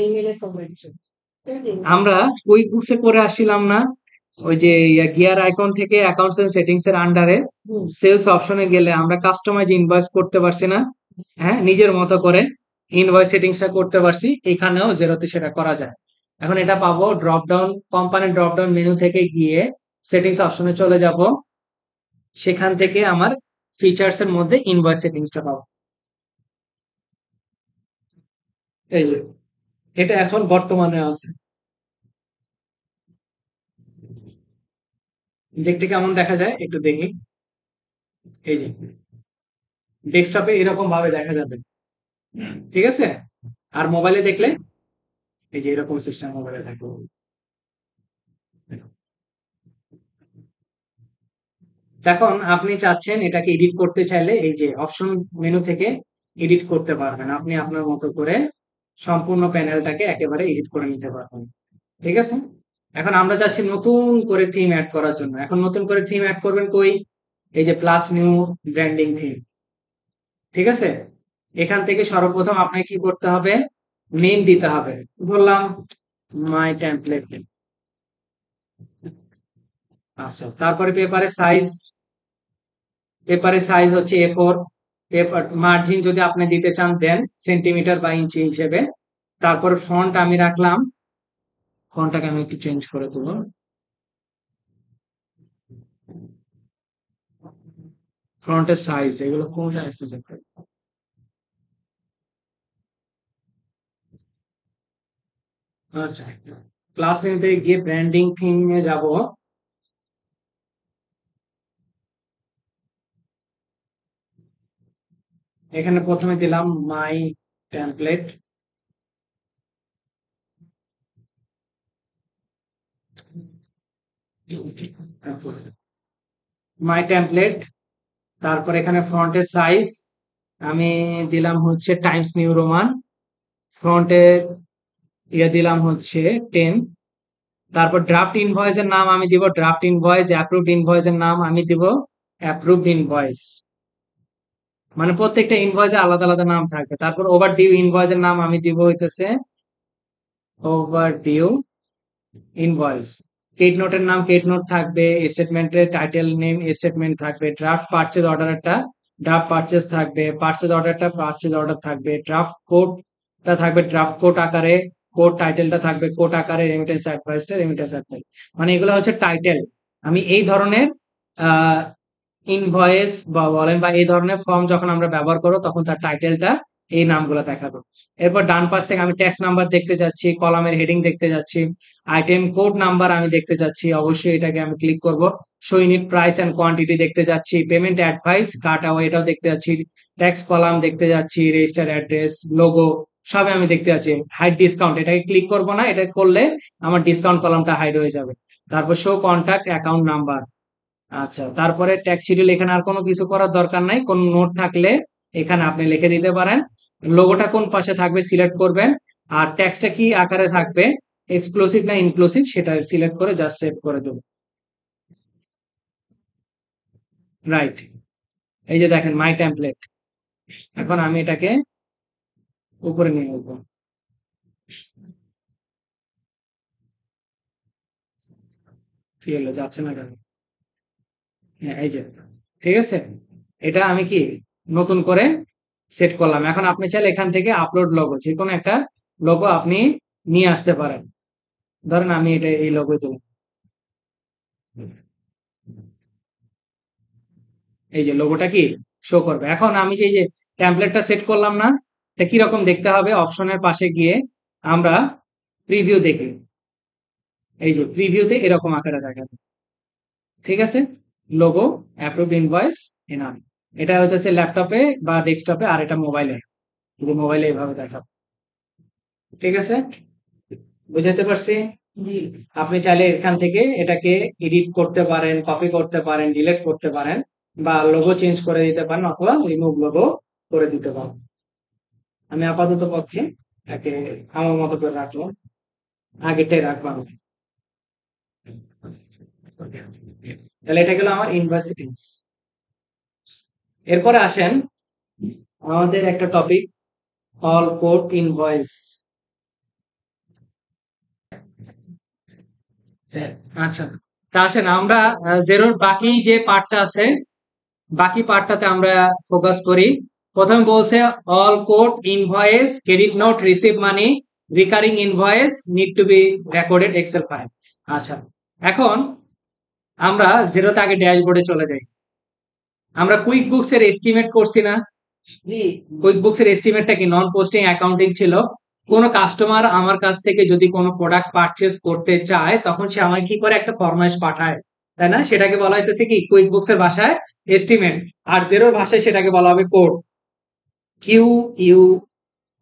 ইমেইলের কনভার্সন আমরা কুইক বুকসে করে আসছিলাম না, ওই যে গিয়ার আইকন থেকে অ্যাকাউন্টস এন্ড সেটিংস এর আন্ডারে সেলস অপশনে গেলে আমরা কাস্টমাইজ ইনভয়েস করতে পারছি না? হ্যাঁ, নিজের মতো করে ইনভয়েস সেটিংসটা করতে পারছি। এখানেও জেরোতে সেটা করা যায়। এখন এটা পাবো drop down, company drop down menu থেকে গিয়ে সেটিংস অপশনে চলে যাব। সেখান থেকে আমার ফিচার্স এর মধ্যে ইনভয়েস সেটিংসটা পাবো। এই যে এটা এখন বর্তমানে আছে। দেখতে কেমন দেখা যায় একটু দেখি। এই যে ডেস্কটপে এরকম ভাবে দেখা যাবে, ঠিক আছে? আর মোবাইলে দেখলে এই যে এরকম সিস্টেম মোবাইলে দেখো। এখন আপনি চাচ্ছেন এটাকে এডিট করতে চাইলে এই যে অপশন মেনু থেকে এডিট করতে পারবেন। আপনি আপনার মতো করে সম্পূর্ণ প্যানেলটাকে একেবারে এডিট করে নিতে পারবেন, ঠিক আছে? এখন আমরা চাচ্ছি নতুন করে থিম অ্যাড করার জন্য। এখন নতুন করে থিম অ্যাড করবেন কই? এই যে প্লাস নিউ ব্র্যান্ডিং থিম, ঠিক আছে? এখান থেকে সর্বপ্রথম আপনাকে কি করতে হবে? নেম দিতে হবে। বললাম মাই টেমপ্লেট। আচ্ছা, তারপরে পেপারের সাইজ হচ্ছে A4। পেপার মার্জিন যদি আপনি দিতে চান দেন সেন্টিমিটার বা ইঞ্চি হিসেবে। তারপর ফন্ট আমি রাখলাম, ফন্টটাকে আমি একটু চেঞ্জ করে দেবো। ফন্টের সাইজ এগুলো কোনটা আসছে? আচ্ছা, ক্লাস নিতে গিয়ে ব্র্যান্ডিং থিমে যাব। এখানে প্রথমে দিলাম মাই টেমপ্লেট। মাই টেমপ্লেট, তারপর এখানে ফন্টের সাইজ আমি দিলাম হচ্ছে টাইমস নিউ রোমান। ফ্রন্টে দিলাম হচ্ছে 10। তারপর ড্রাফট ইনভয়েসের নাম আমি দিব ড্রাফট ইনভয়েস। অ্যাপ্রুভড ইনভয়েসের নাম আমি দিব অ্যাপ্রুভড ইনভয়েস। মানে প্রত্যেকটা ইনভয়েসে আলাদা আলাদা নাম থাকবে। তারপর ওভার ডিউ ইনভয়েসের নাম আমি দিব হইতেছে ওভার ডিউ ইনভয়েস। কেট নোটের নাম কেট নোট থাকবে। স্টেটমেন্টের টাইটেল নেম স্টেটমেন্ট থাকবে। ড্রাফট পারচেজ অর্ডারটা ড্রাফট পারচেজ থাকবে। পারচেজ অর্ডারটা পারচেজ অর্ডার থাকবে। ড্রাফট কোডটা থাকবে ড্রাফট কোড আকারে। কোড টাইটেলটা থাকবে কোড আকারে। রেমিটেন্স অ্যাডভাইসটা রেমিটেন্স অ্যাডভাইস। মানে এগুলো হচ্ছে টাইটেল। আমি এই ধরনের আহ ইনভয়েস বা বলেন বা এই ধরনের ফর্ম যখন আমরা ব্যবহার করব তখন তার টাইটেলটা এই নামগুলো দেখাবো। এরপর ডান পাশ থেকে আমি ট্যাক্স নাম্বার দেখতে যাচ্ছি, কলামের হেডিং দেখতে যাচ্ছি, আইটেম কোড নাম্বার আমি দেখতে যাচ্ছি, অবশ্যই এটাকে আমি ক্লিক করব। Show unit price and quantity দেখতে যাচ্ছি, পেমেন্ট অ্যাডভাইস কাট আওয়ে এটাও দেখতে যাচ্ছি, ট্যাক্স কলাম দেখতে যাচ্ছি, রেজিস্টার অ্যাড্রেস, লোগো সবই আমি দেখতে যাচ্ছি। হাইড ডিসকাউন্ট এটাকে ক্লিক করব না, এটা করলে আমার ডিসকাউন্ট কলামটা হাইড হয়ে যাবে। তারপর শো কন্টাক্ট অ্যাকাউন্ট নাম্বার। আচ্ছা, তারপরে ট্যাক্স শিডিউল এখানে আর কোনো কিছু করার দরকার নাই। কোন নোট থাকলে এখানে আপনি লিখে দিতে পারেন। লোগোটা কোন পাশে থাকবে সিলেক্ট করবেন। আর ট্যাক্সটা কি আকারে থাকবে, এক্সক্লুসিভ না ইনক্লুসিভ সেটা সিলেক্ট করে জাস্ট সেভ করে দেবো। রাইট, এই যে দেখেন মাই টেমপ্লেট। এখন আমি এটাকে উপরে নিয়ে আসবো। কি হলো, যাচ্ছে না কেন? হ্যাঁ, এই যে ঠিক আছে। এটা আমি কি নতুন করে সেট করলাম। এখন আপনি চাইলে এখান থেকে আপলোড লোগো যে কোনো একটা লোগো আপনি নিয়ে আসতে পারেন। ধরেন আমি এটা এই লোগো দেবো। এই যে লোগোটা কি শো করবে। এখন আমি যে এই যে টেমপ্লেটটা সেট করলাম না, এটা কিরকম দেখতে হবে অপশনের পাশে গিয়ে আমরা প্রিভিউ দেখি। এই যে প্রিভিউতে এরকম আকারে দেখাবে, ঠিক আছে? Logo, approved invoice, Enam. এটা হচ্ছে ল্যাপটপে বা ডেস্কটপে, আর এটা মোবাইলে। যদি মোবাইলে এইভাবে দেখাবো, ঠিক আছে? বুঝাতে পারছি? জি। আপনি চাইলে এখান থেকে এটাকে এডিট করতে পারেন, কপি করতে পারেন, ডিলিট করতে পারেন, বা লোগো চেঞ্জ করে দিতে পারেন, অথবা রিমুভ লোগো করে দিতে পারেন। আমি আপাতত পক্ষে একে আমার মতো করে রাখলাম, আগেরটাই রাখবো আমি। তাহলে এটা গেল আমার ইনভয়েস সেটিংস। এরপরে আসেন আমাদের একটা টপিক, অল কোড ইনভয়েস। আচ্ছা, তা আসেন আমরা জেরোর বাকি যে পার্টটা আছে, বাকি পার্টটাতে আমরা ফোকাস করি। প্রথমে বলছে all code invoice credit note receive money recurring invoice need to be recorded Excel file. আচ্ছা, এখন আমরা জেরোতে আগে ড্যাশবোর্ডে চলে যাই। আমরা কুইক বুকস এর এস্টিমেট করছি না? জি। কুইক বুকস এর এস্টিমেটটা কি নন পোস্টিং অ্যাকাউন্টিং ছিল। কোন কাস্টমার আমার কাছ থেকে যদি কোনো প্রোডাক্ট পারচেজ করতে চায়, তখন সে আমাকে কি করে একটা ফরমাইশ পাঠায়, তাই না? সেটাকে বলা হইতেছে কি কুইক বুকস এর ভাষায় এস্টিমেট, আর জেরোর ভাষায় সেটাকে বলা হবে কোড, কিউ ইউ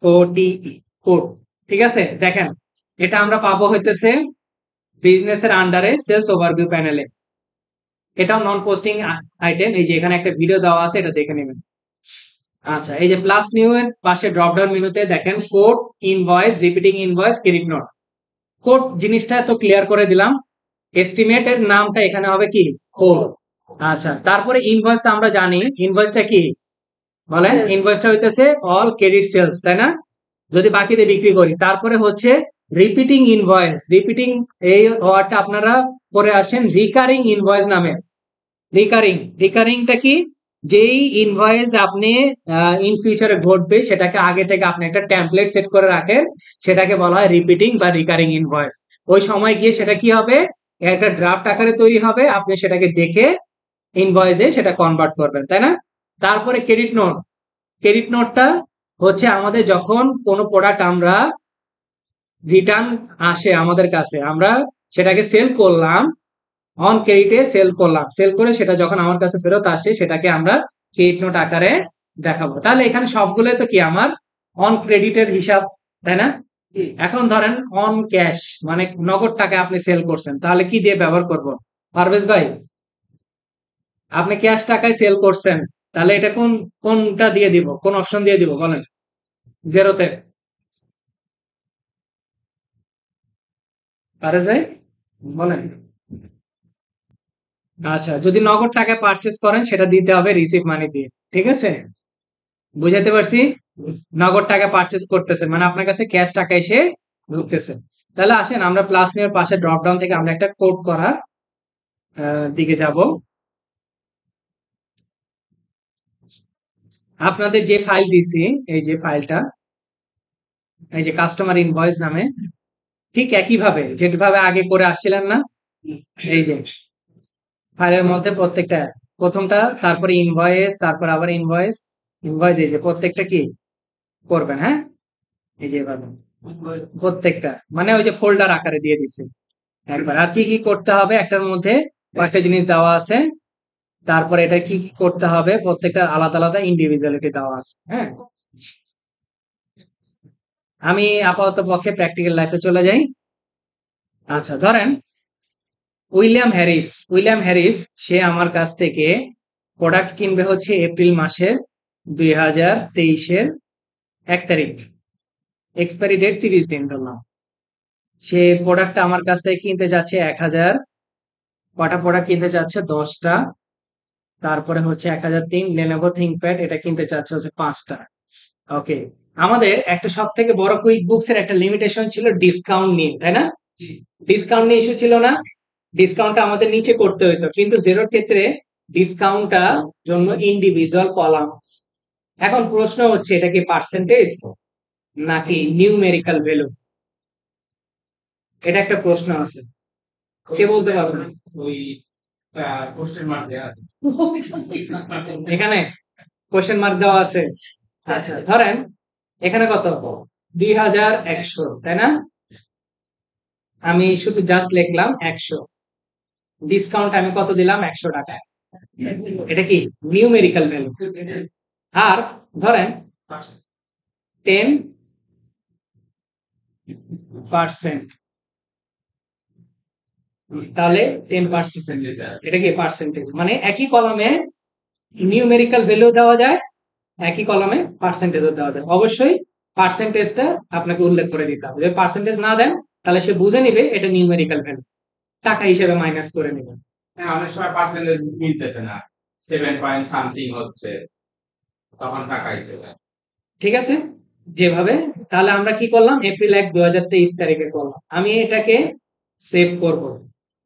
ও টি ই, কোড। ঠিক আছে, দেখেন এটা আমরা পাবো হইতেছে বিজনেসের আন্ডারে সেলস ওভারভিউ প্যানেলে। এটাও নন পোস্টিং আইটেম। এই যে এখানে একটা ভিডিও দেওয়া আছে, এটা দেখে নেবেন। আচ্ছা, এই যে প্লাস নিউ এর পাশে ড্রপ ডাউন মেনুতে দেখেন code invoice repeating invoice credit note. Code জিনিসটা তো ক্লিয়ার করে দিলাম। এস্টিমেট এর নামটা এখানে হবে কি কোড। আচ্ছা, তারপরে ইনভয়েসটা আমরা জানি, ইনভয়েসটা কি বলেন? ইনভয়েসটা হইতেছে অল ক্রেডিট সেলস, তাই না? যদি বাকিতে বিক্রি করি। তারপরে হচ্ছে রিপিটিং ইনভয়েস। রিপিটিং এই ওয়ার্ডটা আপনারা পরে আসেন রিকারিং ইনভয়েস নামে। রিকারিংটা কি? যেই ইনভয়েস আপনি ইন ফিউচারে ঘটবে, সেটাকে আগে থেকে আপনি একটা টেমপ্লেট সেট করে রাখেন, সেটাকে বলা হয় রিপিটিং বা রিকারিং ইনভয়েস। ওই সময় গিয়ে সেটা কি হবে, একটা ড্রাফট আকারে তৈরি হবে, আপনি সেটাকে দেখে ইনভয়েসে সেটা কনভার্ট করবেন, তাই না? তারপরে ক্রেডিট নোট। ক্রেডিট নোটটা হচ্ছে আমাদের যখন কোনো প্রোডাক্ট আমরা রিটার্ন আসে আমাদের কাছে, আমরা সেটাকে সেল করলাম, অন ক্রেডিটে সেল করলাম, সেল করে সেটা যখন আমার কাছে ফেরত আসে, সেটাকে আমরা ক্রেডিট নোট আকারে দেখাবো। তাহলে এখানে সবগুলো তো কি আমার অন ক্রেডিটের হিসাব, তাই না? জি। এখন ধরেন অন ক্যাশ, মানে নগদ টাকা আপনি সেল করছেন, তাহলে কি দিয়ে ব্যবহার করব? পারভেজ ভাই, আপনি ক্যাশ টাকায় সেল করছেন, তাহলে এটা কোনটা দিয়ে দিব, কোন অপশন দিয়ে দিব বলেন জেরোতে? পারে যায় বলেন। আচ্ছা, যদি নগদ টাকায় পারচেস করেন, সেটা দিতে হবে রিসিভ মানি দিয়ে। ঠিক আছে, বুঝাতে পারছি? নগদ টাকা পারচেস করতেছেন মানে আপনার কাছে ক্যাশ টাকা এসে ঢুকতেছে। তাহলে আসেন আমরা প্লাস নিয়ে পাশে ড্রপ ডাউন থেকে আমরা একটা কোড করার দিকে যাব। আপনাদের যে ফাইল দিছি, এই যে ফাইলটা, এই যে কাস্টমার ইনভয়েস নামে, ঠিক একইভাবে যেভাবে আগে করে আসছিলেন না, এই যে ফাইলের মধ্যে প্রত্যেকটা, প্রথমটা, তারপরে ইনভয়েস, তারপর আবার ইনভয়েস, ইনভয়েস, এই যে প্রত্যেকটা কি করবেন, হ্যাঁ? এই যে এভাবে প্রত্যেকটা, মানে ওই যে ফোল্ডার আকারে দিয়ে দিচ্ছি একবার। আর কি কি করতে হবে, একটার মধ্যে কয়েকটা জিনিস দেওয়া আছে, তারপরে এটা কি কি করতে হবে প্রত্যেকটা আলাদা আলাদা ইন্ডিভিজুয়ালিটি দেওয়া আছে, হ্যাঁ? আমি আপাতত পক্ষে প্র্যাকটিক্যাল লাইফে চলে যাই। আচ্ছা, ধরেন উইলিয়াম হ্যারিস সে আমার কাছ থেকে প্রোডাক্ট কিনবে হচ্ছে এপ্রিল মাসের 2023-এর 1 তারিখ, এক্সপায়ারি ডেট 30 দিন ধরলাম। সে প্রোডাক্টটা আমার কাছ থেকে কিনতে যাচ্ছে 1000, কটা প্রোডাক্ট কিনতে চাচ্ছে 10টা, তারপরে হচ্ছে 1003 লেনোভো থিংকপ্যাড এটা কিনতে চাচ্ছে হচ্ছে 5টা। ওকে, আমাদের একটা সব থেকে বড় কুইক বুকস এর একটা লিমিটেশন ছিল ডিসকাউন্ট নিয়ে, তাই না? ডিসকাউন্ট নিয়ে ইস্যু ছিল না, ডিসকাউন্টটা আমাদের নিচে করতে হতো, কিন্তু জেরোর ক্ষেত্রে ডিসকাউন্টটা জন্য ইন্ডিভিজুয়াল কলাম। এখন প্রশ্ন হচ্ছে এটা কি পার্সেন্টেজ নাকি নিউমেরিক্যাল ভ্যালু, এটা একটা প্রশ্ন আছে, কে বলতে পারবে? ওই কোশ্চেন মার্ক দেয়া আছে। এখানে কোশ্চেন মার্ক দেওয়া আছে। আচ্ছা, ধরেন এখানে কত 2100, তাই না? আমি শুধু জাস্ট লিখলাম 100, ডিসকাউন্ট আমি কত দিলাম 100 টাকা। এটা কি নিউমেরিক্যাল ভ্যালু। আর ধরেন 10%, তাহলে 10%, এটা কি পার্সেন্টেজ, মানে একই কলামে নিউমেরিক্যাল ভ্যালু দেওয়া যায়, একই কলামে পার্সেন্টেজও দেওয়া যায়। অবশ্যই পার্সেন্টেজটা আপনাকে উল্লেখ করে দিতে হবে। যদি পার্সেন্টেজ না দেন তাহলে সে বুঝে নিবে এটা নিউমেরিক্যাল ভ্যালু, টাকা হিসেবে মাইনাস করে নেবে। হ্যাঁ, অনেক সময় পার্সেন্টেজ মিলতেছে না, 7 পয়েন্ট সামথিং হচ্ছে, তখন টাকা হিসেবে। ঠিক আছে, যেভাবে। তাহলে আমরা কি করলাম, এপ্রিল 1, 2023 তারিখে করলাম। আমি এটাকে সেভ করব।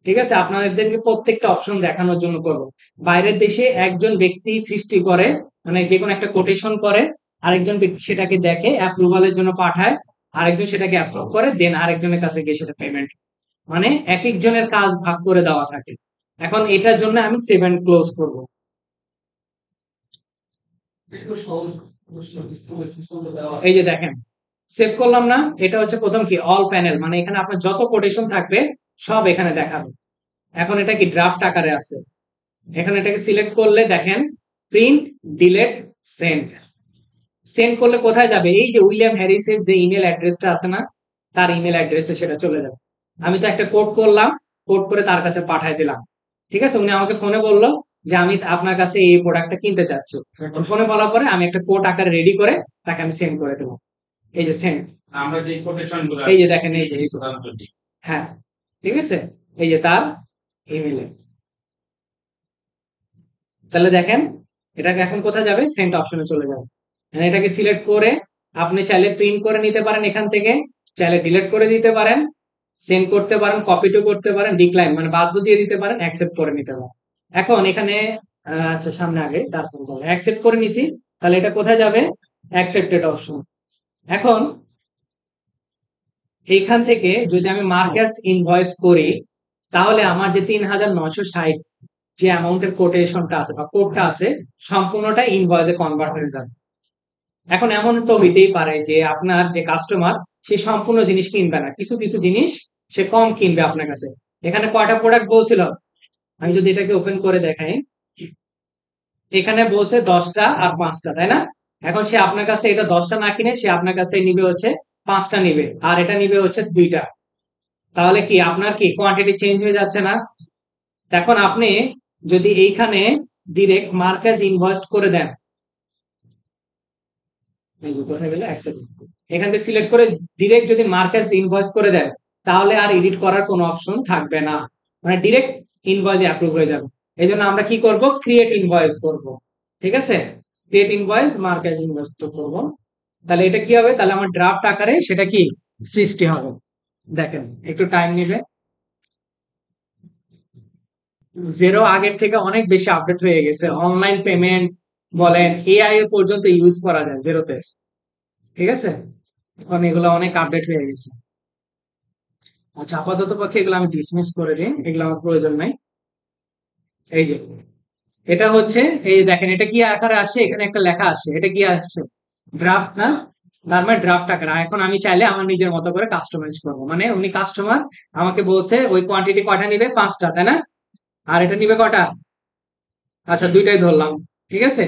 ঠিক আছে, আপনাদেরকে প্রত্যেকটা অপশন দেখানোর জন্য করব। বাইরের দেশে একজন ব্যক্তি সৃষ্টি করে, মানে যে কোনো একটা কোটেশন করে, আরেকজন ব্যক্তি সেটাকে দেখে অ্যাপ্রুভালের জন্য পাঠায়, আরেকজন সেটাকে অ্যাপ্রুভ করে, দেন আরেকজনের কাছে গিয়ে সেটা পেমেন্ট, মানে এক একজনের কাজ ভাগ করে দেওয়া থাকে। এখন এটার জন্য আমি সেভ এন্ড ক্লোজ করব। এই যে দেখেন, সেভ করলাম না, এটা হচ্ছে প্রথম কি অল প্যানেল, মানে এখানে আপনার যত কোটেশন থাকবে সব এখানে দেখাবে। এখন এটা কি ড্রাফট আকারে আছে, এখানে এটাকে সিলেক্ট করলে দেখেন প্রিন্ট, ডিলেট, সেন্ড। সেন্ড করলে কোথায় যাবে, এই যে উইলিয়াম হ্যারিসের যে ইমেল অ্যাড্রেসটা আছে না, তার ইমেল অ্যাড্রেসে সেটা চলে যাবে। আমি তো একটা কোড করলাম, কোড করে তার কাছে পাঠিয়ে দিলাম। ঠিক আছে, উনি আমাকে ফোনে বললো যে আমি আপনার কাছে এই প্রোডাক্টটা কিনতে চাচ্ছি। ফোনে বলার পরে আমি একটা কোড আকারে রেডি করে তাকে আমি সেন্ড করে দেবো। এই যে সেন্ড, আমরা যে কোটেশন গুলো এই যে দেখেন, এই যে হ্যাঁ, ঠিক আছে, এই যে তার ইমেলে। তাহলে দেখেন এটাকে এখন কোথায় যাবে, সেন্ড অপশনে চলে যাবে। এটাকে সিলেক্ট করে আপনি চাইলে প্রিন্ট করে নিতে পারেন এখান থেকে, চাইলে ডিলিট করে দিতে পারেন, সেন্ড করতে পারেন, কপি টু করতে পারেন, ডিক্লাইন মানে বাধ্য দিয়ে দিতে পারেন, অ্যাকসেপ্ট করে নিতে পারেন। এখন এখানে আচ্ছা সামনে আগে তারপর যাবে, অ্যাকসেপ্ট করে নিছি, তাহলে এটা কোথায় যাবে, অ্যাকসেপ্টেড অপশন। এখন এইখান থেকে যদি আমি মার্কেস্ট ইনভয়েস করি, তাহলে আমার যে 3,960 যে অ্যামাউন্টের কোটেশনটা আছে বা কোডটা আছে, সম্পূর্ণটা ইনভয়েসে কনভার্ট হয়ে যাবে। এখন এমন তো হইতেই পারে যে আপনার যে কাস্টমার সে সম্পূর্ণ জিনিস কিনবে না, কিছু কিছু জিনিস সে কম কিনবে আপনার কাছে। এখানে কয়টা প্রোডাক্ট বলছিল, আমি যদি এটাকে ওপেন করে দেখাই, এখানে বলছে 10টা আর 5টা, তাই না? এখন সে আপনার কাছে এটা 10টা না কিনে সে আপনার কাছে নিবে হচ্ছে 5টা নিবে, আর এটা নিবে হচ্ছে 2টা। তাহলে কি আপনার কি কোয়ান্টিটি চেঞ্জ হয়ে যাচ্ছে না? এখন আপনি যদি এইখানে ডিরেক্ট মার্কেজ ইনভয়েস করে দেন, এই যে কোথায় গেলে অ্যাকসেপ্ট, এখান থেকে সিলেক্ট করে ডিরেক্ট যদি মার্কেজ ইনভয়েস করে দেন, তাহলে আর এডিট করার কোনো অপশন থাকবে না, মানে ডিরেক্ট ইনভয়েস অ্যাপ্রুভ হয়ে যাবে। এই জন্য আমরা কি করব, ক্রিয়েট ইনভয়েস করব। ঠিক আছে, ক্রিয়েট ইনভয়েস মার্কেজ ইনভয়েস তো করব। তাহলে এটা কি হবে, তাহলে আমার ড্রাফট আকারে সেটা কি সৃষ্টি হবে। দেখেন একটু টাইম নেবে, জেরো আগের থেকে অনেক বেশি আপডেট হয়ে গেছে, অনলাইন পেমেন্ট বলেন, এআই পর্যন্ত ইউজ করা যায় জেরোতে। ঠিক আছে, এখন এগুলো অনেক আপডেট হয়ে গেছে। আচ্ছা, আপাতত পক্ষে এগুলো আমি ডিসমিস করে দিই, এগুলো আমার প্রয়োজন নাই। এই যে এটা হচ্ছে, এই দেখেন এটা কি আকারে আসছে, এখানে একটা লেখা আসছে, এটা কি আসছে, ড্রাফট না, তার মানে ড্রাফট আকারে। এখন আমি চাইলে আমার নিজের মতো করে কাস্টমাইজ করবো, মানে উনি কাস্টমার আমাকে বলছে ওই কোয়ান্টিটি কয়টা নিবে, 5টা, তাই না? আর এটা নিবে কয়টা, আচ্ছা 2টাই ধরলাম। ঠিক আছে,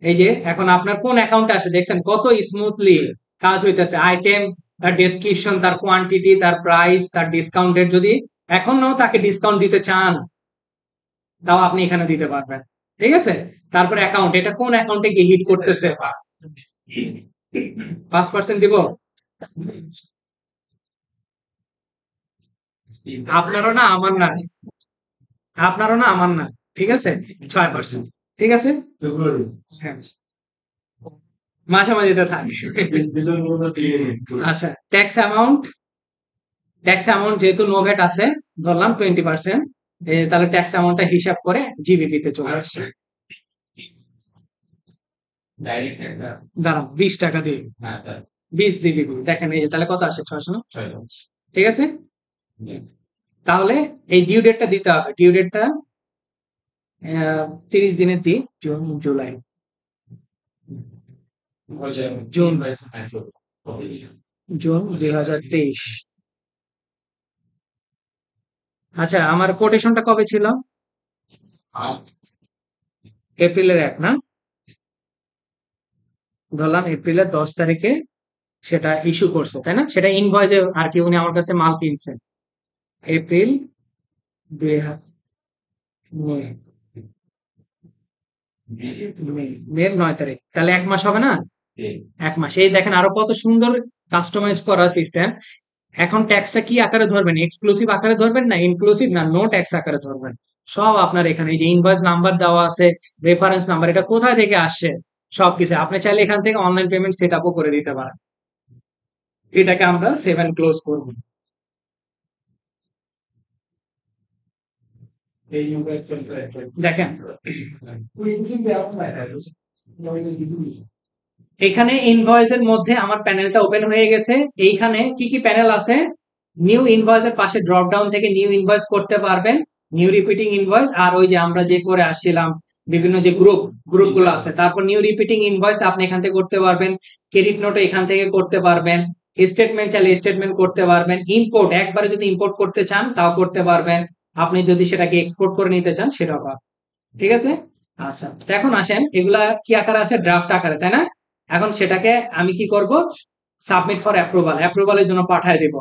এই যে এখন আপনার কোন অ্যাকাউন্টে আসে দেখছেন কত স্মুথলি কাজ হইতেছে, আইটেম, তার ডেসক্রিপশন, তার কোয়ান্টিটি, তার প্রাইস, তার ডিসকাউন্টের, যদি এখনো তাকে ডিসকাউন্ট দিতে চান তাও আপনি এখানে দিতে পারবেন। ঠিক আছে, তারপর অ্যাকাউন্ট, এটা কোন অ্যাকাউন্টে গিয়ে হিট করতেছে, 5% দিব, আপনারও না আমার না, আপনারও না আমার না, ঠিক আছে, 6%। ঠিক আছে, হ্যাঁ, মাঝামাঝিতে থাকে। আচ্ছা, ট্যাক্স অ্যামাউন্ট, ট্যাক্স অ্যামাউন্ট যেহেতু নো ভ্যাট আছে, ধরলাম 20%, তাহলে ট্যাক্স অ্যামাউন্টটা হিসাব করে জিবিপিতে চলে আসছে। দাঁড়ান 20 টাকা দিয়ে 20 জিবিপি, দেখেন এই যে, তাহলে কত আসে, 600। ঠিক আছে, তাহলে এই ডিউ ডেটটা দিতে হবে, ডিউ ডেটটা 30 দিনের দিই, জুন, জুলাই, জুন, জুন 2023। আচ্ছা, আমার কোটেশনটা কবে ছিল, এপ্রিলের 1 না, ধরলাম এপ্রিলের 10 তারিখে সেটা ইস্যু করছে, তাই না? সেটা ইনভয়েসে আর কি উনি আমার কাছে মাল কিনছেন এপ্রিল 2000 মের 9 তারিখ, তাহলে 1 মাস হবে না? 1 মাস। এই দেখেন আরো কত সুন্দর কাস্টমাইজ করা সিস্টেম। এখন ট্যাক্সটা কি আকারে ধরবেন? এক্সক্লুসিভ আকারে ধরবেন না ইনক্লুসিভ না নো ট্যাক্স আকারে ধরবেন? সব আপনার এখানে এই যে ইনভয়েস নাম্বার দেওয়া আছে, রেফারেন্স নাম্বার, এটা কোথায় থেকে আসছে সবকিছু আপনি চাইলে এখান থেকে অনলাইন পেমেন্ট সেট আপও করে দিতে পারেন। এটাকে আমরা 7 ক্লোজ করব। দেখেন এখানে ইনভয়েসের মধ্যে আমার প্যানেলটা ওপেন হয়ে গেছে। এইখানে কি কি প্যানেল আছে? নিউ ইনভয়েসের পাশে ড্রপ ডাউন থেকে নিউ ইনভয়েস করতে পারবেন, নিউ রিপিটিং ইনভয়েস, আর ওই যে আমরা যে করে আসছিলাম বিভিন্ন যে গ্রুপগুলো আছে, তারপর নিউ রিপিটিং ইনভয়েস আপনি এখান থেকে করতে পারবেন, ক্রেডিট নোট এখান থেকে করতে পারবেন, স্টেটমেন্ট চাইলে স্টেটমেন্ট করতে পারবেন, ইম্পোর্ট একবারে যদি ইম্পোর্ট করতে চান তাও করতে পারবেন, আপনি যদি সেটাকে এক্সপোর্ট করে নিতে চান সেটাও পারবেন। ঠিক আছে? আচ্ছা, তো এখন আসেন এগুলা কি আকারে আছে? ড্রাফট আকারে, তাই না? এখন সেটাকে আমি কি করব? সাবমিট ফর অ্যাপ্রুভালের জন্য পাঠিয়ে দেব।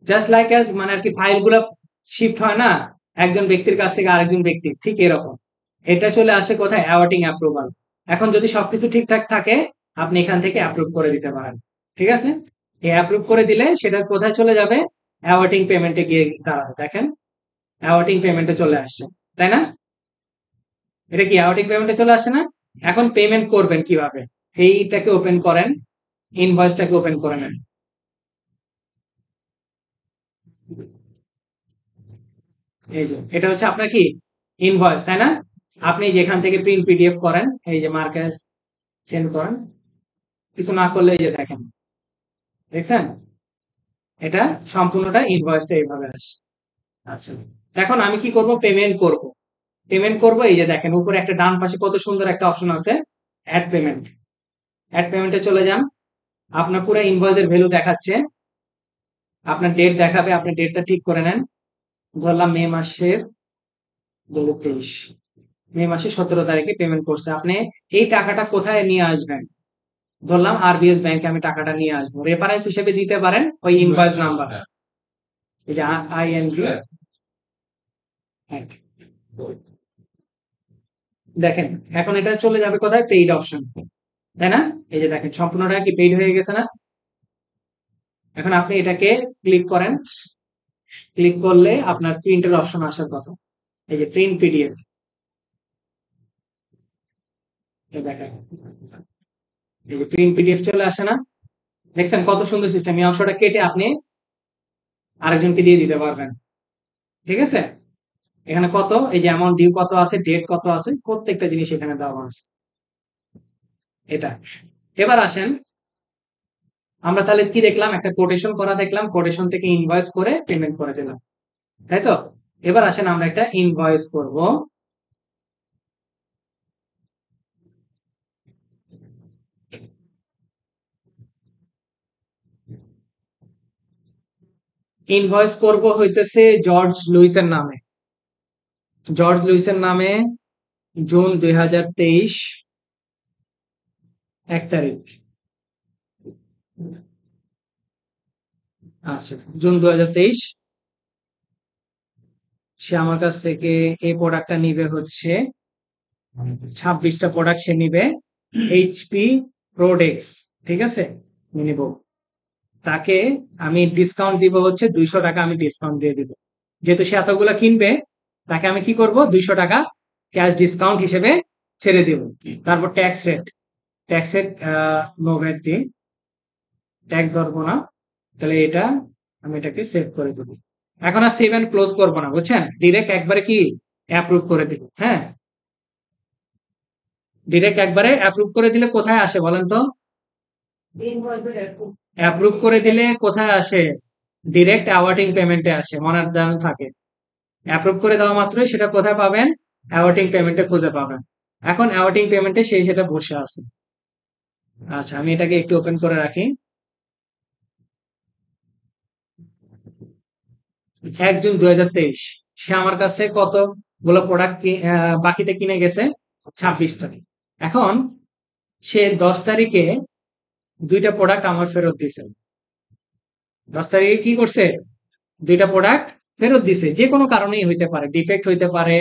জাস্ট লাইক অ্যাজ মানে আর কি ফাইলগুলো শিফট হয় না একজন ব্যক্তির কাছ থেকে আরেকজন ব্যক্তি, ঠিক এরকম এটা চলে আসে কোথায়? Awarding approval. এখন যদি সবকিছু ঠিকঠাক থাকে আপনি এখান থেকে অ্যাপ্রুভ করে দিতে পারেন। ঠিক আছে? এই অ্যাপ্রুভ করে দিলে সেটা কোথায় চলে যাবে? অ্যাওয়ার্ডিং পেমেন্টে গিয়ে দাঁড়াবে। দেখেন অ্যাওয়ার্ডিং পেমেন্টে চলে আসছে, তাই না? এটা কি অ্যাওয়ার্ডিং পেমেন্টে চলে আসে না? এখন পেমেন্ট করবেন কিভাবে? এইটাকে ওপেন করেন, ইনভয়েসটাকে ওপেন করে নেন। এই যে এটা হচ্ছে আপনার কি ইনভয়েস, তাই না? আপনি যেখান থেকে প্রিন্ট পিডিএফ করেন, এই যে মার্কাস সেন্ড করেন, কিছু না করলে এই যে দেখেন, দেখছেন এটা সম্পূর্ণটা ইনভয়েসটা এইভাবে আসে। আচ্ছা, এখন আমি কি করব? পেমেন্ট করব। পেমেন্ট করব, এই যে দেখেন উপরে একটা ডান পাশে কত সুন্দর একটা অপশন আছে, অ্যাড পেমেন্ট। অ্যাড পেমেন্টে চলে যান, আপনার পুরো ইনভয়েসের ভ্যালু দেখাচ্ছে, আপনার ডেট দেখাবে, আপনি ডেটটা ঠিক করে নেন। ধরলাম মে মাসের 23, মে মাসের 17 তারিখে পেমেন্ট করছে। আপনি এই টাকাটা কোথায় নিয়ে আসবেন? ধরলাম আরবিএস ব্যাংকে আমি টাকাটা নিয়ে আসবো, রেফারেন্স হিসেবে দিতে পারেন ওই ইনভয়েস নাম্বার, এই যে আইএনবি। দেখেন এখন এটা চলে যাবে কোথায়? পেইড অপশন, তাই না? এই যে দেখেন সম্পূর্ণটা কি পেইড হয়ে গেছে না? এখন আপনি এটাকে ক্লিক করেন, ক্লিক করলে আপনার প্রিন্টের অপশন আসার কথা, এই যে প্রিন্ট পিডিএফ। দেখেন এই যে প্রিন্ট পিডিএফ চলে আসে না? দেখছেন কত সুন্দর সিস্টেম। এই অংশটা কেটে আপনি আরেকজনকে দিয়ে দিতে পারবেন। ঠিক আছে? এখানে কত, এই যে অ্যামাউন্ট ডিউ কত আছে, ডেট কত আছে, প্রত্যেকটা জিনিস এখানে দেওয়া আছে। এটা এবার আসেন, আমরা তাহলে কি দেখলাম? একটা কোটেশন করা দেখলাম, কোটেশন থেকে ইনভয়েস করে পেমেন্ট করে দিলাম, তাই তো? এবার আসেন আমরা একটা ইনভয়েস করব। ইনভয়েস করব হইতেছে জর্জ লুইসের নামে, জর্জ লুইসের নামে, জুন 2023 1 তারিখ। আচ্ছা, জুন 2023 সে আমার কাছ থেকে এই প্রোডাক্টটা নিবে হচ্ছে 26টা প্রোডাক্ট সে নিবে, এইচপি প্রোডেক্স। ঠিক আছে, নিব। তাকে আমি ডিসকাউন্ট দিব হচ্ছে 200 টাকা, আমি ডিসকাউন্ট দিয়ে দিব। যেহেতু সে এতগুলা কিনবে, তাকে আমি কি করব? 200 টাকা ক্যাশ ডিসকাউন্ট হিসেবে ছেড়ে দিব। তারপর ট্যাক্স রেট নো ভ্যাট দিই, ট্যাক্স ধরবো না। তাহলে এটা আমি এটাকে সেভ করে দেবো। এখন আর সেভ এন্ড ক্লোজ করবো না, বুঝছেন? ডিরেক্ট একবারে কি অ্যাপ্রুভ করে দিব। হ্যাঁ, ডিরেক্ট একবারে অ্যাপ্রুভ করে দিলে কোথায় আসে বলেন তো? অ্যাপ্রুভ করে দিলে কোথায় আসে? ডিরেক্ট অ্যাওয়ার্ডিং পেমেন্টে আসে, মনে জানা থাকে। অ্যাপ্রুভ করে দেওয়া মাত্রই সেটা কোথায় পাবেন? অ্যাওয়ার্ডিং পেমেন্টে খুঁজে পাবেন। এখন অ্যাওয়ার্ডিং পেমেন্টে সেই সেটা বসে আছে। আচ্ছা, আমি এটাকে একটু ওপেন করে রাখি। 1 জুন 2023 সে আমার কাছে কতগুলো প্রোডাক্ট বাকিতে কিনে গেছে? 26 তারিখ। এখন সে 10 তারিখে 2টা প্রোডাক্ট আমার ফেরত দিছে। 10 তারিখে কি করছে? 2টা প্রোডাক্ট ফেরত দিছে, যে কোনো কারণেই হইতে পারে, ডিফেক্ট হইতে পারে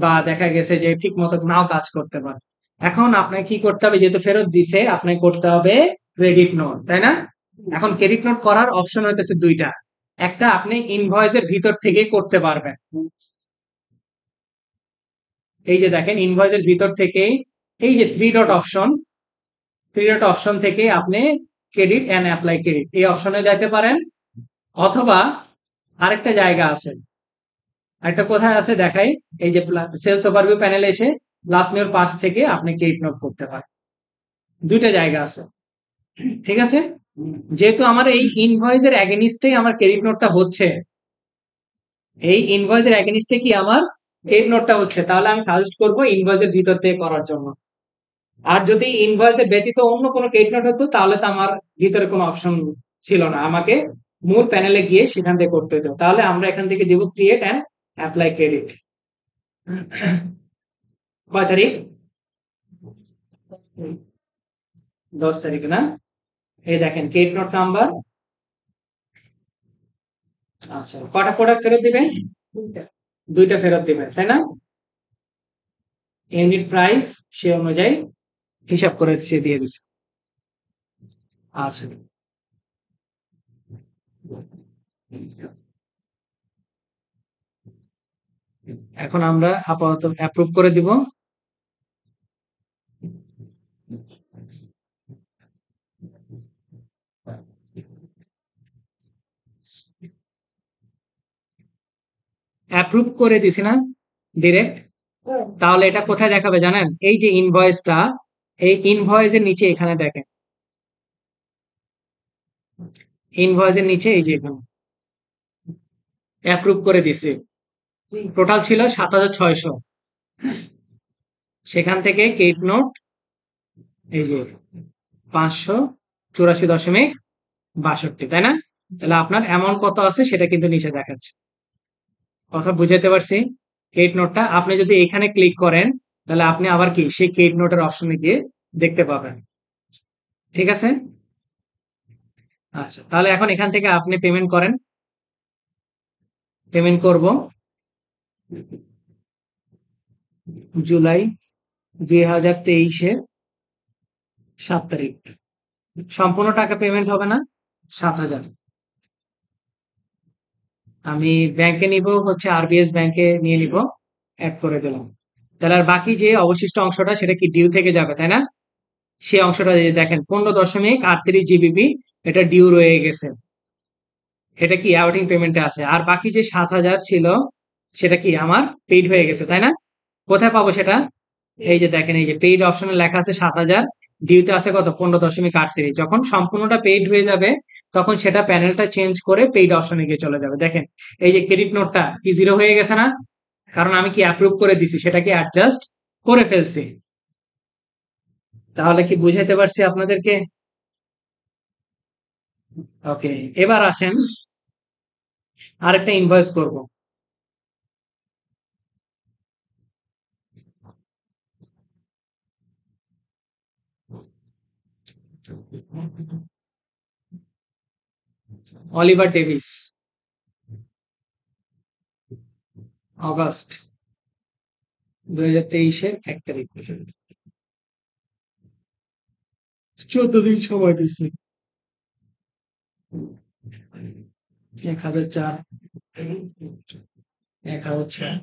বা দেখা গেছে যে ঠিক মতো নাও কাজ করতে পারে। এখন আপনাকে কি করতে হবে? যেহেতু ফেরত দিছে, আপনাকে করতে হবে ক্রেডিট নোট, তাই না? এখন ক্রেডিট নোট করার অপশন হইতেছে 2টা। একটা আপনি ইনভয়েসের ভিতর থেকেই করতে পারবেন। এই যে দেখেন ইনভয়েসের ভিতর থেকেই এই যে 3 ডট অপশন থেকে আপনি ক্রেডিট এন্ড অ্যাপ্লাই ক্রেডিট এই অপশনে যাইতে পারেন, অথবা আরেকটা জায়গা আছে, একটা কোথায় আছে দেখাই, এই যে সেলস ওভারভিউ প্যানেলে এসে লাস্ট নিউর পাশ থেকে আপনি ক্রেডিট নোট করতে পারেন। 2টা জায়গা আছে, ঠিক আছে? যেহেতু আমার এই ইনভয়েসের এগেনিস্টেই আমার ক্রেডিট নোটটা হচ্ছে, এই ইনভয়েসের এগেনিস্টে কি আমার ক্রেডিট নোটটা হচ্ছে, তাহলে আমি সাজেস্ট করব ইনভয়েসের ভিতর থেকে করার জন্য। আর যদি ইনভয়েসের ব্যতীত অন্য কোনো ক্রেডিট নোট হতো, তাহলে তো আমার ভিতরে কোনো অপশন ছিল না, আমাকে মূল প্যানেলে গিয়ে সেখান থেকে করতে হতো। তাহলে আমরা এখান থেকে দিব ক্রিয়েট অ্যান্ড অ্যাপ্লাই ক্রেডিট। কয় তারিখ? 10 তারিখ না? এই দেখেন ক্রেডিট নোট নাম্বার। আচ্ছা, কটা প্রোডাক্ট ফেরত দিবেন? 2টা ফেরত দিবেন, তাই না? ইউনিট প্রাইস সে অনুযায়ী হিসাব করে সে দিয়ে দিছে। আচ্ছা, এখন আমরা আপাতত অ্যাপ্রুভ করে দিব। অ্যাপ্রুভ করে দিছি না ডিরেক্ট? তাহলে এটা কোথায় দেখাবে জানেন? এই যে ইনভয়েসটা, এই ইনভয়েসের নিচে এখানে দেখেন, ইনভয়েসের নিচে এই যে এখানে অ্যাপ্রুভ করে দিছি। টোটাল ছিল 7,600, সেখান থেকে ক্রেডিট নোট এই যে 584.62, তাই না? তাহলে আপনার অ্যামাউন্ট কত আছে সেটা কিন্তু নিচে দেখাচ্ছে। কথা বুঝাতে পারছি? ক্রেডিট নোটটা আপনি যদি এখানে ক্লিক করেন, তাহলে আপনি আবার কি সেই ক্রেডিট নোটের অপশনে গিয়ে দেখতে পাবেন, ঠিক আছে? আচ্ছা, তাহলে এখন এখান থেকে আপনি পেমেন্ট করেন। পেমেন্ট করব জুলাই 2023-এর 7 তারিখ। সম্পূর্ণ টাকা পেমেন্ট হবে না, 7,000। আমি ব্যাংকে নিব হচ্ছে আরবিএস ব্যাংকে নিয়ে নিব, অ্যাড করে দিলাম। তাহলে আর বাকি যে অবশিষ্ট অংশটা সেটা কি ডিউ থেকে যাবে, তাই না? সেই অংশটা দেখেন 15.38 জিবিপি এটা ডিউ রয়ে গেছে, এটা কি অ্যাওয়ার্ডিং পেমেন্টে আছে। আর বাকি যে 7,000 ছিল সেটা কি আমার পেইড হয়ে গেছে, তাই না? কোথায় পাবো সেটা? এই যে দেখেন, এই যে পেইড অপশনে লেখা আছে 7,000, ডিউতে আছে কত? 15.38। যখন সম্পূর্ণটা পেইড হয়ে যাবে তখন সেটা প্যানেলটা চেঞ্জ করে পেইড অপশনে গিয়ে চলে যাবে। দেখেন এই যে ক্রেডিট নোটটা কি জিরো হয়ে গেছে না? কারণ আমি কি অ্যাপ্রুভ করে দিছি, সেটাকে অ্যাডজাস্ট করে ফেলছি। তাহলে কি বুঝাইতে পারছি আপনাদেরকে? ওকে, এবার আসেন আরেকটা ইনভয়েস করব। অলিভার ডেভিস, অগাস্ট 2023-এর 1 তারিখ। 14 দিন সময় দিচ্ছি। 1,004, 1,006,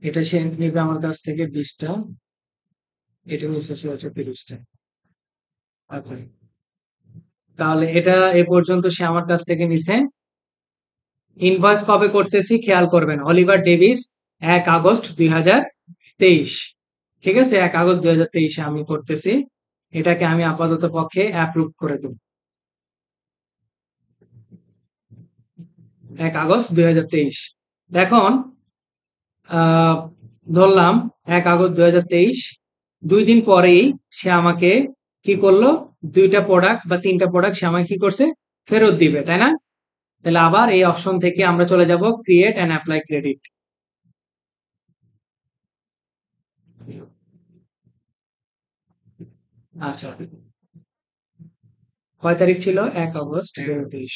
এটা সে নেবে আমার কাছ থেকে 20টা, এটা নিচ্ছে হচ্ছে 30টা। তাহলে এটা এ পর্যন্ত সে আমার কাছ থেকে নিছে। ইনভয়েস কবে করতেছি খেয়াল করবেন, অলিভার ডেভিস 1 আগস্ট 2023, ঠিক আছে? 1 আগস্ট 2023-এ আমি করতেছি। এটাকে আমি আপাতত পক্ষে অ্যাপ্রুভ করে দেব। 1 আগস্ট 2023। এখন ধরলাম 1 আগস্ট 2023, 2 দিন পরেই সে আমাকে কি করলো? 2টা প্রোডাক্ট বা 3টা প্রোডাক্ট সে আমাকে কি করছে? ফেরত দিবে, তাই না? তাহলে আবার এই অপশন থেকে আমরা চলে যাব ক্রিয়েট অ্যান্ড অ্যাপ্লাই ক্রেডিট। আচ্ছা, কয় তারিখ ছিল? 1 আগস্ট 2023।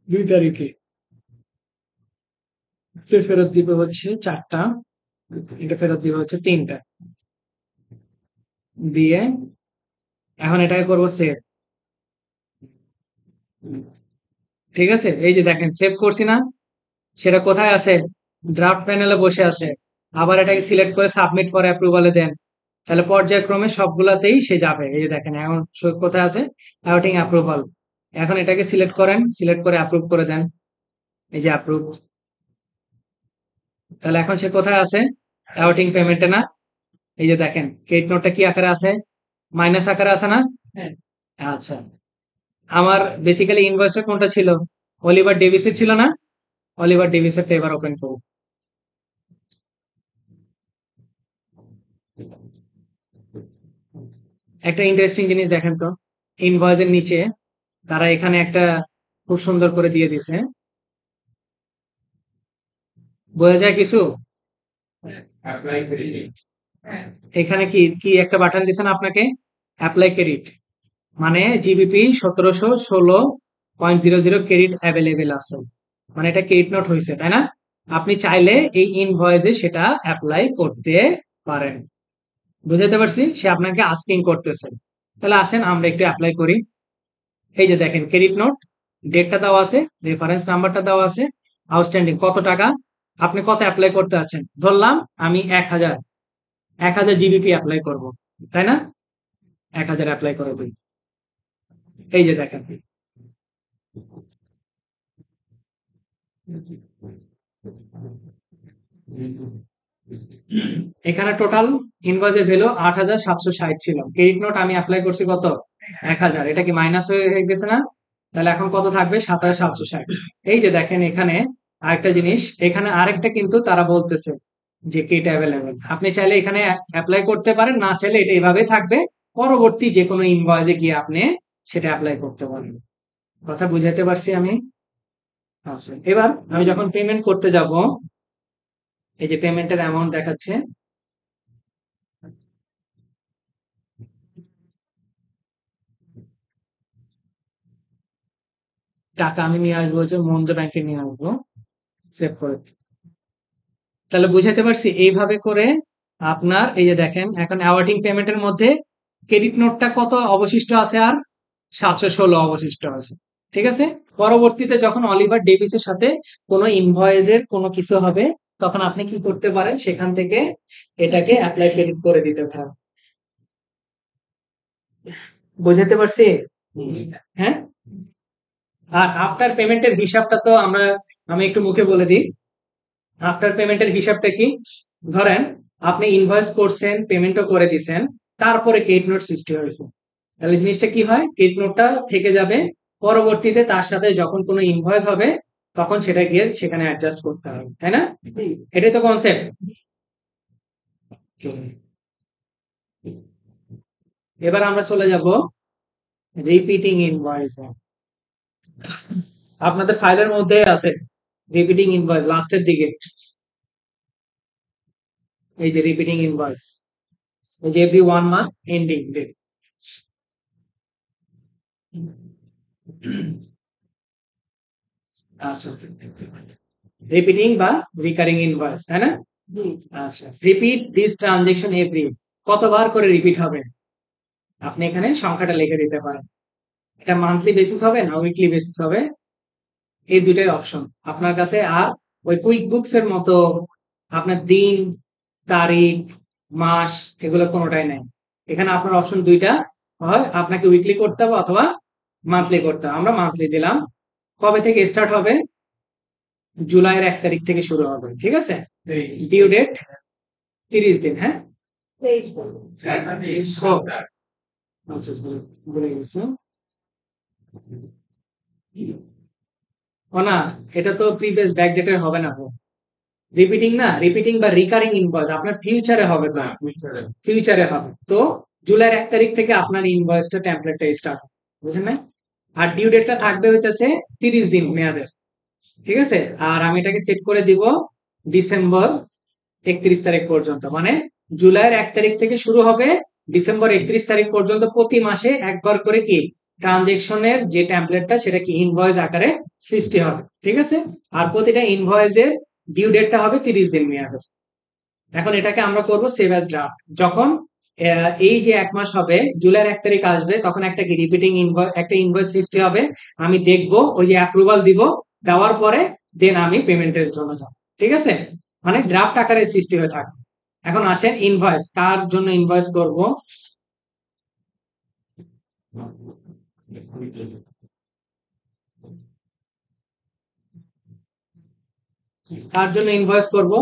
2 তারিখে ফেরত দিবে হচ্ছে 4টা, এটা ফেরত দিবে হচ্ছে 3টা, দিয়ে এখন এটাকে করবো সেভ। ঠিক আছে, এই যে দেখেন সেভ করছি না, সেটা কোথায় আছে? ড্রাফট প্যানেলে বসে আছে। আবার এটাকে সিলেক্ট করে সাবমিট ফর অ্যাপ্রুভালে দেন, তাহলে পর্যায়ক্রমে সবগুলাতেই সে যাবে। এই যে দেখেন এখন কোথায় আছে? Awaiting approval. এখন এটাকে সিলেক্ট করেন, সিলেক্ট করে অ্যাপ্রুভ করে দেন, এই যে অ্যাপ্রুভ। তাহলে এখন সে কোথায় আছে? অ্যাওয়েটিং পেমেন্টে না? এই যে দেখেন ক্রেডিট নোটটা কি আকারে আছে? মাইনাস আকারে আছে না? আচ্ছা, আমার বেসিক্যালি ইনভয়েসটা কোনটা ছিল? অলিভার ডেভিসের ছিল না? অলিভার ডেভিসেরটা এবার ওপেন করব। একটা ইন্টারেস্টিং জিনিস দেখেন তো, ইনভয়েসের নিচে তারা এখানে একটা খুব সুন্দর করে দিয়ে দিছে, বোঝা যায় কিছু? Apply credit. এখানে কি কি একটা বাটন দিছে না আপনাকে? অ্যাপ্লাই ক্রেডিট, মানে জিবিপি 1716.00 ক্রেডিট অ্যাভেলেবেল আছে, মানে এটা ক্রেডিট নোট হয়েছে, তাই না? আপনি চাইলে এই ইনভয়েসে সেটা অ্যাপ্লাই করতে পারেন। বুঝাতে পারছি? সে আপনাকে আস্কিং করতেছে। তাহলে আসেন আমরা একটু অ্যাপ্লাই করি। এই যে দেখেন ক্রেডিট নোট, ডেটটা দেওয়া আছে, রেফারেন্স নাম্বারটা দেওয়া আছে, আউটস্ট্যান্ডিং কত টাকা, আপনি কত অ্যাপ্লাই করতে আছেন। ধরলাম আমি 1000 জিবিপি অ্যাপ্লাই করব, তাই না? 1000 অ্যাপ্লাই করে দিই। এই যে দেখেন এখানে টোটাল ইনভয়েসের ভ্যালু 8760 ছিল, ক্রেডিট নোট আমি অ্যাপ্লাই করছি কত? 1000। এটা কি মাইনাস হয়ে গেছে না? তাহলে এখন কত থাকবে? 7760। এই যে দেখেন এখানে আরেকটা জিনিস, এখানে আরেকটা কিন্তু তারা বলতেছে যে ক্রেডিট অ্যাভেলেবেল, আপনি চাইলে এখানে অ্যাপ্লাই করতে পারেন, না চাইলে এটা এইভাবে থাকবে, পরবর্তী যে কোনো ইনভয়েসে গিয়ে আপনি সেটা অ্যাপ্লাই করতে পারেন। কথা বুঝাতে পারছি আমি? আচ্ছা, এবার আমি যখন পেমেন্ট করতে যাব, এই যে পেমেন্টের অ্যামাউন্ট দেখাচ্ছে, টাকা আমি নিয়ে আসবো হচ্ছে মঞ্জ ব্যাংকে নিয়ে আসবো, সেভ করে। তাহলে বুঝাতে পারছি এইভাবে করে আপনার, এই যে দেখেন এখন অ্যাওয়ার্ডিং পেমেন্টের মধ্যে ক্রেডিট নোটটা কত অবশিষ্ট আছে? আর 716 অবশিষ্ট আছে। ঠিক আছে, পরবর্তীতে যখন অলিভার ডেভিসের সাথে কোনো ইনভয়েসের কোনো কিছু হবে, তখন আপনি কি করতে পারেন? সেখান থেকে এটাকে অ্যাপ্লাই ক্রেডিট করে দিতে পারেন। বুঝাতে পারছি? হ্যাঁ। আর আফটার পেমেন্টের হিসাবটা তো আমি একটু মুখে বলে দিই। আফটার পেমেন্টের হিসাবটা কি? ধরেন আপনি ইনভয়েস করছেন, পেমেন্টও করে দিছেন, তারপরে ক্রেডিট নোট সৃষ্টি হয়েছে, তাহলে জিনিসটা কি হয়? ক্রেডিট নোটটা থেকে যাবে, পরবর্তীতে তার সাথে যখন কোনো ইনভয়েস হবে তখন সেটা গিয়ে সেখানে অ্যাডজাস্ট করতে হবে, তাই না? এটাই তো কনসেপ্ট। এবার আমরা চলে যাব রিপিটিং ইনভয়েস। আপনাদের ফাইলের মধ্যে আছে রিপিটিং ইনভয়েস, লাস্টের দিকে এই যে রিপিটিং ইনভয়েস, এই যে এভরি 1 মান্থ এন্ডিং ডেট। আচ্ছা, রিপিটিং বা রিকারিং ইনভয়েস, তাই না? আচ্ছা, রিপিট দিস ট্রানজেকশন এভরি, কতবার করে রিপিট হবে? আপনি এখানে সংখ্যাটা লিখে দিতে পারেন। এটা মান্থলি বেসিস হবে না উইকলি বেসিস হবে, এই দুইটাই অপশন আপনার কাছে। আর ওই কুইক বুকস এর মতো আপনার দিন, তারিখ, মাস এগুলো কোনোটাই নাই। এখানে আপনার অপশন দুইটা, হয় আপনাকে উইকলি করতে হবে অথবা মান্থলি করতে হবে। আমরা মান্থলি দিলাম। কবে থেকে স্টার্ট হবে? জুলাইয়ের 1 তারিখ থেকে শুরু হবে, ঠিক আছে? ডিউ ডেট 30 দিন। হ্যাঁ, ভুলে গেছি। ও না, এটা তো প্রিভিয়াস ব্যাকডেটের হবে না। রিপিটিং না, রিপিটিং বা রিকারিং ইনভয়েস আপনার ফিউচারে হবে, তো ফিউচারে হবে। তো জুলাইয়ের 1 তারিখ থেকে আপনার ইনভয়েসটা টেমপ্লেটটা স্টার্ট, বুঝেন না? আর ডিউ ডেটটা থাকবে হইতেছে 30 দিন মেয়াদের, ঠিক আছে? আর আমি এটাকে সেট করে দিব ডিসেম্বর 31 তারিখ পর্যন্ত, মানে জুলাইয়ের 1 তারিখ থেকে শুরু হবে, ডিসেম্বর 31 তারিখ পর্যন্ত প্রতি মাসে একবার করে কি ট্রানজেকশনের যে ট্যাম্পলেটটা সেটা কি ইনভয়েস আকারে সৃষ্টি হবে, ঠিক আছে। আর প্রতিটা ইনভয়েসের ডিউ ডেটটা হবে 30 দিন মেয়াদের। এখন এটাকে আমরা করব সেভ অ্যাজ ড্রাফট। যখন এই যে 1 মাস হবে, জুলাইয়ের 1 তারিখ আসবে, তখন একটা কি রিপিটিং ইনভয়েস, একটা ইনভয়েস সৃষ্টি হবে, আমি দেখব, ওই যে অ্যাপ্রুভাল দিব, দেওয়ার পরে দেন আমি পেমেন্টের জন্য যাব, ঠিক আছে। মানে ড্রাফট আকারে সৃষ্টি হয়ে থাকে। এখন আসেন ইনভয়েস, কার জন্য ইনভয়েস করব? কার জন্য ইনভয়েস করব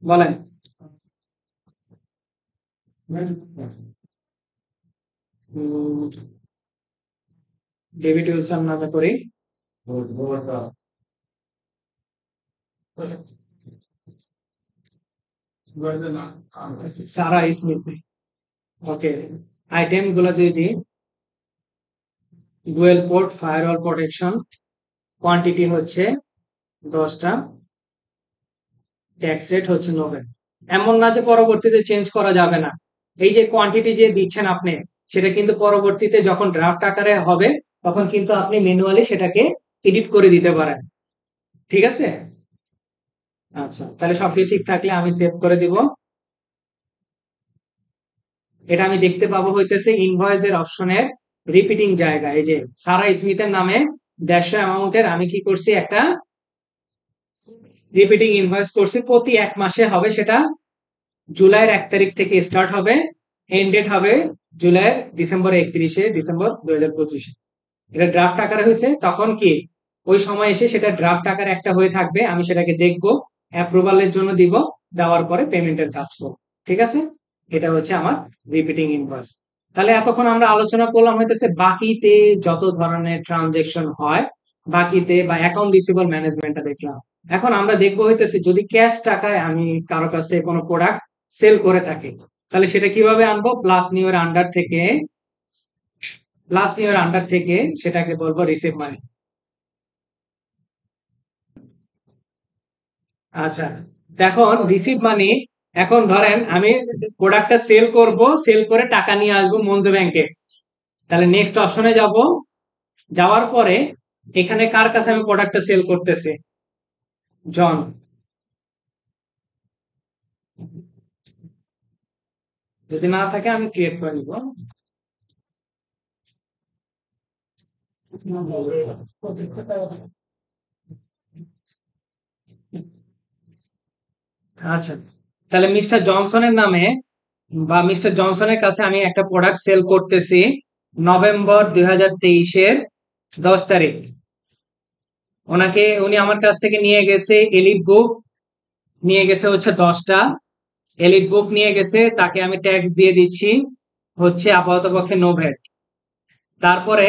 বলেন? ডেভিড উইলসন নামে করি, সারা স্মিথ। ওকে, আইটেম গুলো যদি দিই, dual port firewall protection, quantity হচ্ছে 10টা, ট্যাক্স রেট হচ্ছে 90। এমন না যে পরবর্তীতে চেঞ্জ করা যাবে না, এই যে কোয়ান্টিটি যে দিচ্ছেন আপনি, সেটা কিন্তু পরবর্তীতে যখন ড্রাফট আকারে হবে তখন কিন্তু আপনি ম্যানুয়ালি সেটাকে এডিট করে দিতে পারেন, ঠিক আছে। আচ্ছা, তাহলে সবকিছু ঠিক থাকলে আমি সেভ করে দিব। এটা আমি দেখতে পাবো হইতেছে ইনভয়েসের অপশনের রিপিটিং জায়গা, এই যে সারা স্মিথের নামে 150 অ্যামাউন্টের আমি কি করছি, একটা রিপিটিং ইনভয়েস করছি, প্রতি 1 মাসে হবে, সেটা জুলাইয়ের 1 তারিখ থেকে স্টার্ট হবে, এন্ড ডেট হবে জুলাইয়ের ডিসেম্বর 31 ডিসেম্বর 2025। এটা ড্রাফট আকারে হয়েছে, তখন কি ওই সময় এসে সেটা ড্রাফট আকারে একটা হয়ে থাকবে, আমি সেটাকে দেখবো, অ্যাপ্রুভালের জন্য দিব, দেওয়ার পরে পেমেন্টের কাজ করব, ঠিক আছে। এটা হচ্ছে আমার রিপিটিং ইনভয়েস। তাহলে এতক্ষণ আমরা আলোচনা করলাম হইতেছে বাকিতে যত ধরনের ট্রানজেকশন হয়, বাকিতে বা অ্যাকাউন্ট রিসিভেবল ম্যানেজমেন্টটা দেখলাম। এখন আমরা দেখবো হইতেছে যদি ক্যাশ টাকায় আমি কারো কাছে কোনো প্রোডাক্ট সেল করে থাকি, তাহলে সেটা কিভাবে আনবো? প্লাস নিউ এর আন্ডার থেকে, প্লাস নিউ এর আন্ডার থেকে সেটাকে বলবো রিসিভ মানি। আচ্ছা, এখন রিসিভ মানি, এখন ধরেন আমি প্রোডাক্টটা সেল করব, সেল করে টাকা নিয়ে আসবো মঞ্জু ব্যাংকে, তাহলে নেক্সট অপশনে যাব, যাওয়ার পরে এখানে কার কাছে আমি প্রোডাক্টটা সেল করতেছি? জন। যদি না থাকে আমি ক্রিয়েট করে নিব। আচ্ছা, তাহলে মিস্টার জনসনের নামে বা মিস্টার জনসনের কাছে আমি একটা প্রোডাক্ট সেল করতেছি নভেম্বর 2023-এর 10 তারিখ। উনি আমার কাছ থেকে নিয়ে গেছে এলিট বুক, নিয়ে গেছে হচ্ছে 10টা এলিট বুক নিয়ে গেছে, তাকে আমি ট্যাক্স দিয়ে দিচ্ছি হচ্ছে আপাতত পক্ষে নো ভ্যাট। তারপরে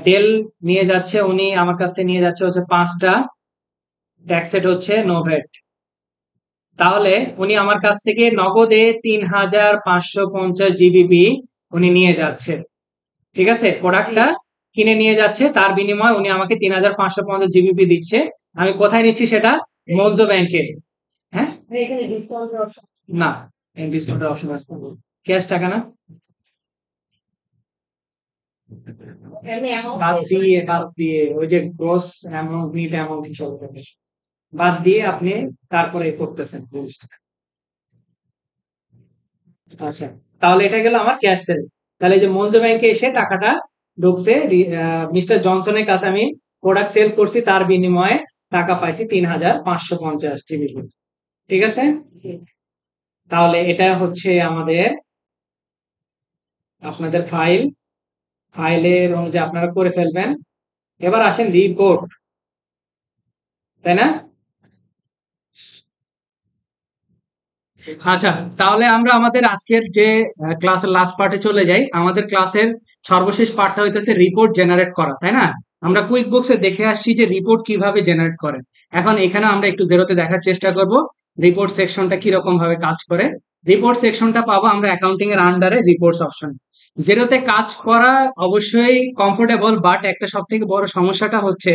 ডেল নিয়ে যাচ্ছে, উনি আমার কাছে নিয়ে যাচ্ছে হচ্ছে 5টা, ট্যাক্স রেট হচ্ছে নো ভ্যাট। তাহলে উনি আমার কাছ থেকে নগদে 3550 জিবিপি উনি নিয়ে যাচ্ছে, ঠিক আছে। প্রোডাক্টটা কিনে নিয়ে যাচ্ছে, তার বিনিময়ে উনি আমাকে 3550 জিবিপি দিচ্ছে। আমি কোথায় নিচ্ছি সেটা? মঞ্জু ব্যাংকে। হ্যাঁ, এখানে ডিসকাউন্টের অপশন না, ডিসকাউন্টের অপশন আছে, ক্যাশ টাকা না, এমনি অ্যামাউন্ট বাদ দিয়ে ওই যে গ্রস অ্যামাউন্ট, নিট অ্যামাউন্ট হিসাব করে বাদ দিয়ে আপনি তারপরে করতেছেন জিনিসটা। আচ্ছা, তাহলে এটা গেল আমার ক্যাশ সেল। তাহলে এই যে মঞ্জু ব্যাংকে এসে টাকাটা ঢুকছে, মিস্টার জনসনের কাছে আমি প্রোডাক্ট সেল করছি, তার বিনিময়ে টাকা পাইছি 3550 জিবি, ঠিক আছে। তাহলে এটা হচ্ছে আমাদের আপনাদের ফাইলের অনুযায়ী আপনারা করে ফেলবেন। এবার আসেন রিপোর্ট, তাই না? আচ্ছা, তাহলে আমরা আমাদের আজকের যে ক্লাসের লাস্ট পার্টে চলে যাই। আমাদের ক্লাসের সর্বশেষ পার্টটা হইতেছে রিপোর্ট জেনারেট করা, তাই না? আমরা কুইক বুকসে দেখে আসছি যে রিপোর্ট কিভাবে জেনারেট করে। এখন এখানে আমরা একটু জেরোতে দেখার চেষ্টা করব রিপোর্ট সেকশনটা কি রকম ভাবে কাজ করে। রিপোর্ট সেকশনটা পাবো আমরা অ্যাকাউন্টিং এর আন্ডারে রিপোর্টস অপশন। জেরোতে কাজ করা অবশ্যই কমফোর্টেবল, বাট একটা সব থেকে বড় সমস্যাটা হচ্ছে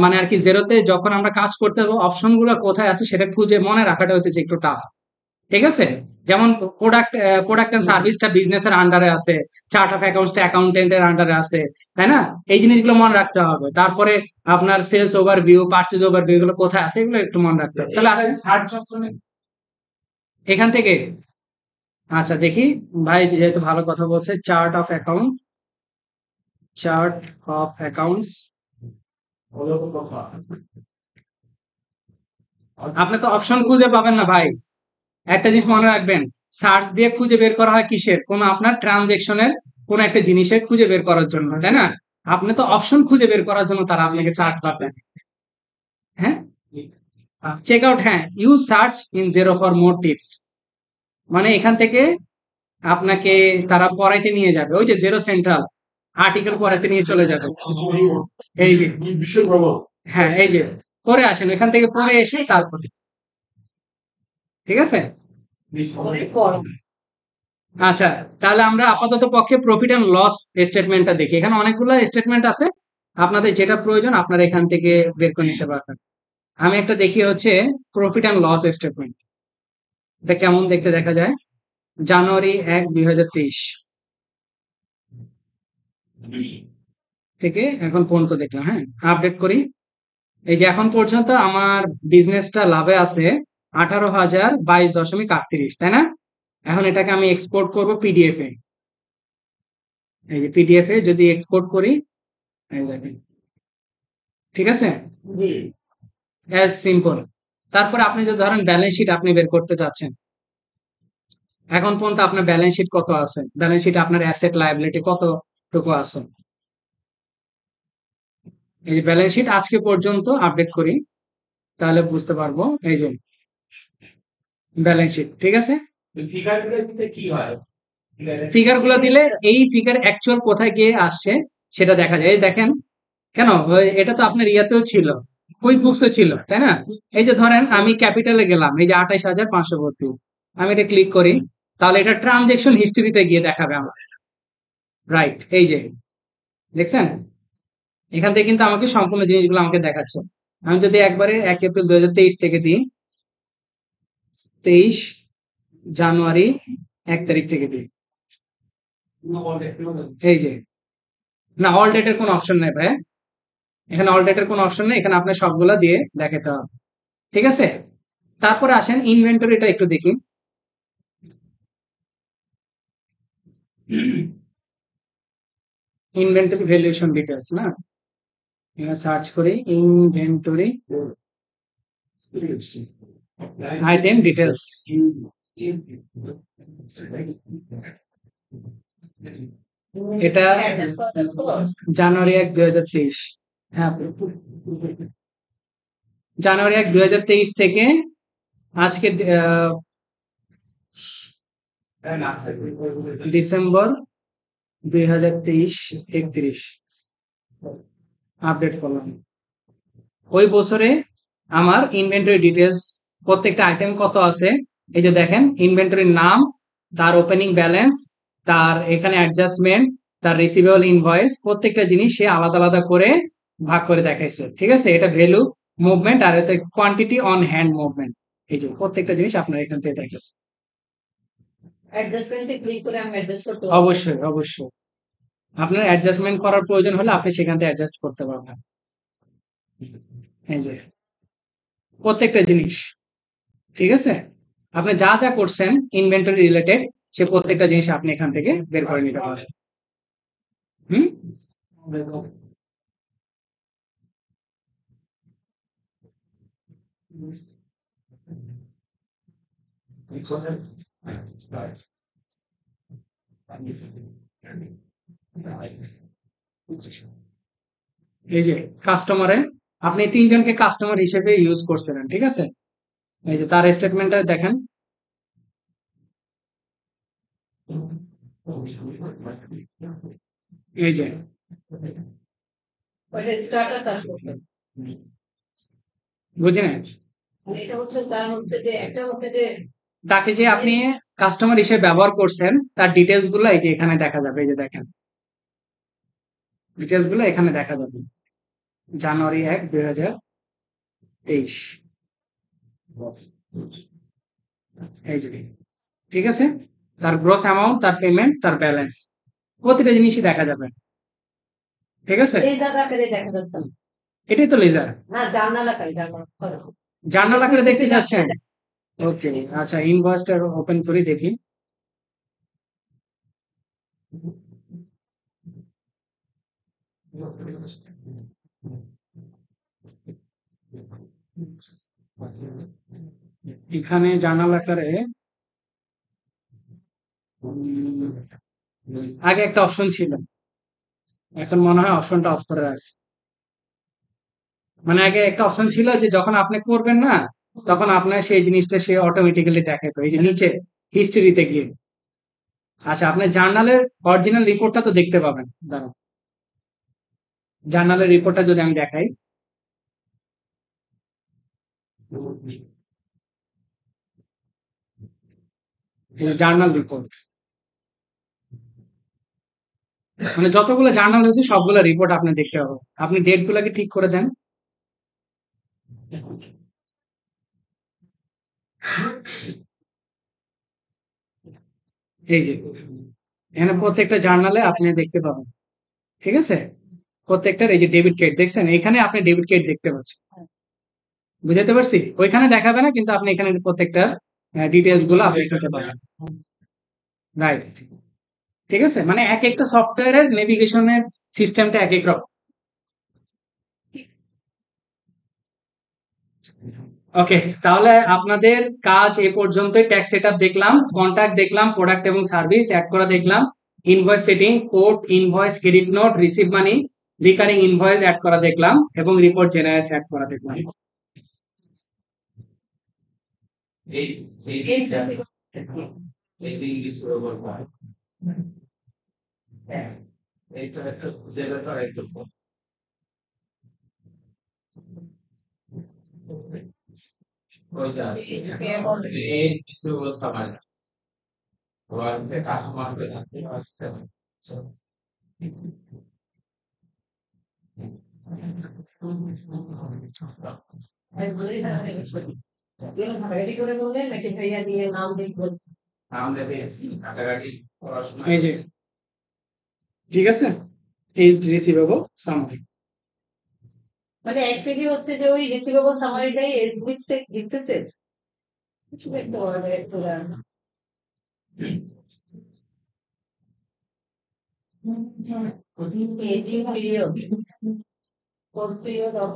মানে আর কি জেরোতে যখন আমরা কাজ করতে যাবো অপশন গুলো কোথায় আছে সেটা খুঁজে মনে রাখাটা হচ্ছে একটু টাফ। ঠিক আছে, যেমন প্রোডাক্ট এন্ড সার্ভিসটা বিজনেসের আন্ডারে আছে, চার্ট অফ অ্যাকাউন্টসটা অ্যাকাউন্টেন্টের আন্ডারে আছে, তাই না? এই জিনিসগুলো মনে রাখতে হবে। তারপরে আপনার সেলস ওভারভিউ, পারচেজ ওভারভিউ এগুলো কোথায় আছে এগুলো একটু মনে রাখতে হবে। তাহলে আসেন সার্চ অপশনে এখান থেকে। আচ্ছা দেখি, ভাই যেহেতু ভালো কথা বলছে, chart of account, chart of accounts. হলো কথা। আপনি তো অপশন খুঁজে পাবেন না ভাই। একটা জিনিস মনে রাখবেন, সার্চ দিয়ে খুঁজে বের করা হয় কিসের, কোনো আপনার ট্রানজেকশনের কোন একটা জিনিসের খুঁজে বের করার জন্য, তাই না? আপনি তো অপশন খুঁজে বের করার জন্য তারা আপনাকে সার্চ পাবেন। হ্যাঁ, চেক আউট, হ্যাঁ, use search in zero for more tips, মানে এখান থেকে আপনাকে তারা পড়াইতে নিয়ে যাবে, ওই যে জেরো সেন্ট্রাল আর্টিকেল পড়াইতে নিয়ে চলে যাবে। এই যে বিষয় বলো। হ্যাঁ, এই যে পড়ে আসেন, এখান থেকে পড়ে এসে তারপরে, ঠিক আছে? অনেক বড়। আচ্ছা, তাহলে আমরা আপাতত পক্ষে প্রফিট এন্ড লস স্টেটমেন্টটা দেখি। এখানে অনেকগুলো স্টেটমেন্ট আছে, আপনাদের যেটা প্রয়োজন আপনারা এখান থেকে বের করে নিতে পারবেন। আমি একটা দেখি হচ্ছে প্রফিট এন্ড লস স্টেটমেন্ট, এটা কেমন দেখতে দেখা যায়। জানুয়ারি 1, 2023 থেকে এখন পর্যন্ত দেখলাম। হ্যাঁ, আপডেট করি। এই যে এখন পর্যন্ত আমার বিজনেসটা লাভে আছে 18,022.38, তাই না? এখন এটাকে আমি এক্সপোর্ট করব পিডিএফ এ। এই যে পিডিএফ এ যদি এক্সপোর্ট করি, এই দেখেন, ঠিক আছে, জি। As simple. তারপরে আপনি যদি ধরেন ব্যালেন্স শিট আপনি বের করতে চাচ্ছেন, এখন পর্যন্ত আপনার ব্যালেন্স শিট কত আছে, ব্যালেন্স শিট আপনার অ্যাসেট লায়াবিলিটি কতটুকু আছে, এই যে ব্যালেন্স শিট আজকে পর্যন্ত আপডেট করি, তাহলে বুঝতে পারবো। এই যে ব্যালেন্স শিট, ঠিক আছে। ফিগারগুলো দিতে কি হয়? ফিগার গুলো দিলে এই ফিগার অ্যাকচুয়াল কোথায় গিয়ে আসছে সেটা দেখা যায়। এই দেখেন, কেন এটা তো আপনার ইয়াতেও ছিল, কুইক বুকসে ছিল, তাই না? এই যে ধরেন আমি ক্যাপিটালে গেলাম, এই যে 28,532, আমি এটা ক্লিক করি, তাহলে এটা ট্রানজেকশন হিস্ট্রিতে গিয়ে দেখাবে আমার। রাইট, এই যে দেখছেন, এখান থেকে কিন্তু আমাকে সম্পূর্ণ জিনিসগুলো আমাকে দেখাচ্ছে। আমি যদি একবারে 1 এপ্রিল 2023 থেকে দিই, 23 জানুয়ারি 1 তারিখ থেকে দিই, এই যে, না অল ডেটের কোনো অপশন নেই ভাই, এখানে অল ডেটের কোনো অপশন নেই, এখানে আপনার সবগুলা দিয়ে দেখাতে হবে, ঠিক আছে। তারপরে আসেন ইনভেন্টরিটা একটু দেখি। ইনভেন্টরি ভ্যালুয়েশন ডিটেলস, না সার্চ করি ইনভেন্টরি আইটেম ডিটেলস, এটা জানুয়ারি 1, 2023। হ্যাঁ, জানুয়ারি 1, 2023 থেকে আজকে ডিসেম্বর 2023 আপডেট করলাম। ওই বছরে আমার ইনভেন্টরি ডিটেলস প্রত্যেকটা আইটেম কত আছে, এই যে দেখেন, ইনভেন্টরির নাম, তার ওপেনিং ব্যালেন্স, তার এখানে অ্যাডজাস্টমেন্ট, তার রিসিভেবল ইনভয়েস, প্রত্যেকটা জিনিস সে আলাদা আলাদা করে ভাগ করে দেখাইছে, ঠিক আছে। এটা ভ্যালু মুভমেন্ট আর এতে কোয়ান্টিটি অন হ্যান্ড মুভমেন্ট, এই যে প্রত্যেকটা জিনিস আপনার এখান থেকে দেখাচ্ছে। অ্যাডজাস্টমেন্টে ক্লিক করে আমি অ্যাডজাস্ট করতে পারবো। অবশ্যই অবশ্যই, আপনার অ্যাডজাস্টমেন্ট করার প্রয়োজন হলে আপনি সেখান থেকে অ্যাডজাস্ট করতে পারবেন। এই যে প্রত্যেকটা জিনিস, ঠিক আছে, আপনি যা যা করছেন ইনভেন্টরি রিলেটেড সে প্রত্যেকটা জিনিস আপনি এখান থেকে বের করে নিতে পারেন। হুম, এই যে কাস্টমারে আপনি 3 জনকে কাস্টমার হিসেবে ইউজ করছিলেন, ঠিক আছে। এই যে তার স্টেটমেন্টটা দেখেন, এই যে ওইটা স্টার্টার কাজ করতে। বুঝলেন, এটা হচ্ছে তার হচ্ছে যে একটা হচ্ছে যে তাকে যে আপনি কাস্টমার হিসেবে ব্যবহার করছেন তার ডিটেলস গুলো এই যে এখানে দেখা যাবে, এই যে দেখেন ডিটেলস গুলো এখানে দেখা যাবে। জানুয়ারি 1, 2023, এই যে, ঠিক আছে। তার গ্রস অ্যামাউন্ট, তার পেমেন্ট, তার ব্যালেন্স, প্রতিটা জিনিসই দেখা যাবে, ঠিক আছে। এই জায়গা আকারে দেখা যাচ্ছে না। এটাই তো লেজার। না, জার্নাল আকারে, জার্নাল, sorry। জার্নাল আকারে দেখতে চাচ্ছেন? ওকে, আচ্ছা ইনভয়েসটা ওপেন করি দেখি। এখানে জার্নাল আকারে আগে একটা অপশন ছিল, এখন মনে হয় অপশনটা অফ করে রাখছে। মানে আগে একটা অপশন ছিল যে যখন আপনি করবেন না তখন আপনার সেই জিনিসটা সে অটোমেটিক্যালি দেখাতো, এই যে নিচে হিস্ট্রিতে গিয়ে। আচ্ছা, আপনার জার্নালের অরিজিনাল রিপোর্টটা তো দেখতে পাবেন, দাঁড়ান জার্নালের রিপোর্টটা যদি আমি দেখাই, জার্নাল রিপোর্ট, মানে যতগুলো জার্নাল হয়েছে সবগুলো রিপোর্ট আপনি দেখতে হবে। আপনি ডেট গুলাকে ঠিক করে দেন। এই যে এখানে প্রত্যেকটা জার্নালে আপনি দেখতে পাবেন, ঠিক আছে। প্রত্যেকটার এই যে ডেবিট ক্রেডিট দেখছেন, এখানে আপনি ডেবিট ক্রেডিট দেখতে পাচ্ছেন, বুঝাতে পারছি? ওইখানে দেখাবে না, কিন্তু আপনি এখানে প্রত্যেকটা ডিটেলস গুলো আপনি করতে পারবেন, রাইট? ঠিক আছে, মানে এক একটা সফটওয়্যারের নেভিগেশনের সিস্টেমটা এক এক রকম। ওকে, তাহলে আপনাদের কাজ এ পর্যন্তই। ট্যাক্স সেটআপ দেখলাম, কন্ট্যাক্ট দেখলাম, প্রোডাক্ট এবং সার্ভিস অ্যাড করা দেখলাম, invoice setting, code, invoice, credit note, receive money, recurring invoice add করা দেখলাম, এবং রিপোর্ট জেনারেট অ্যাড করা দেখলাম। এই এই এই এই ইংলিশ রোবট হয় এইটা একটা জেলাটা একটু ওই যা এই কিছু সামান ওয়ার্ডে কাস্টমার কে রাখতে আসতে রেডি করে বললেন নাকি ভাইয়া দিয়ে নাম দিয়ে বলছি? নাম দেবে কাটাকাটি পড়াশোনা এই যে, ঠিক আছে, ইজ রিসিভেবল সামারি। মানে অ্যাকচুয়ালি হচ্ছে যে ওই রিসিভেবল সামারিটাই এসবিএক্স এ দিতেছে। কিছু দেখতে পাওয়া যায় একটু aging period, post period of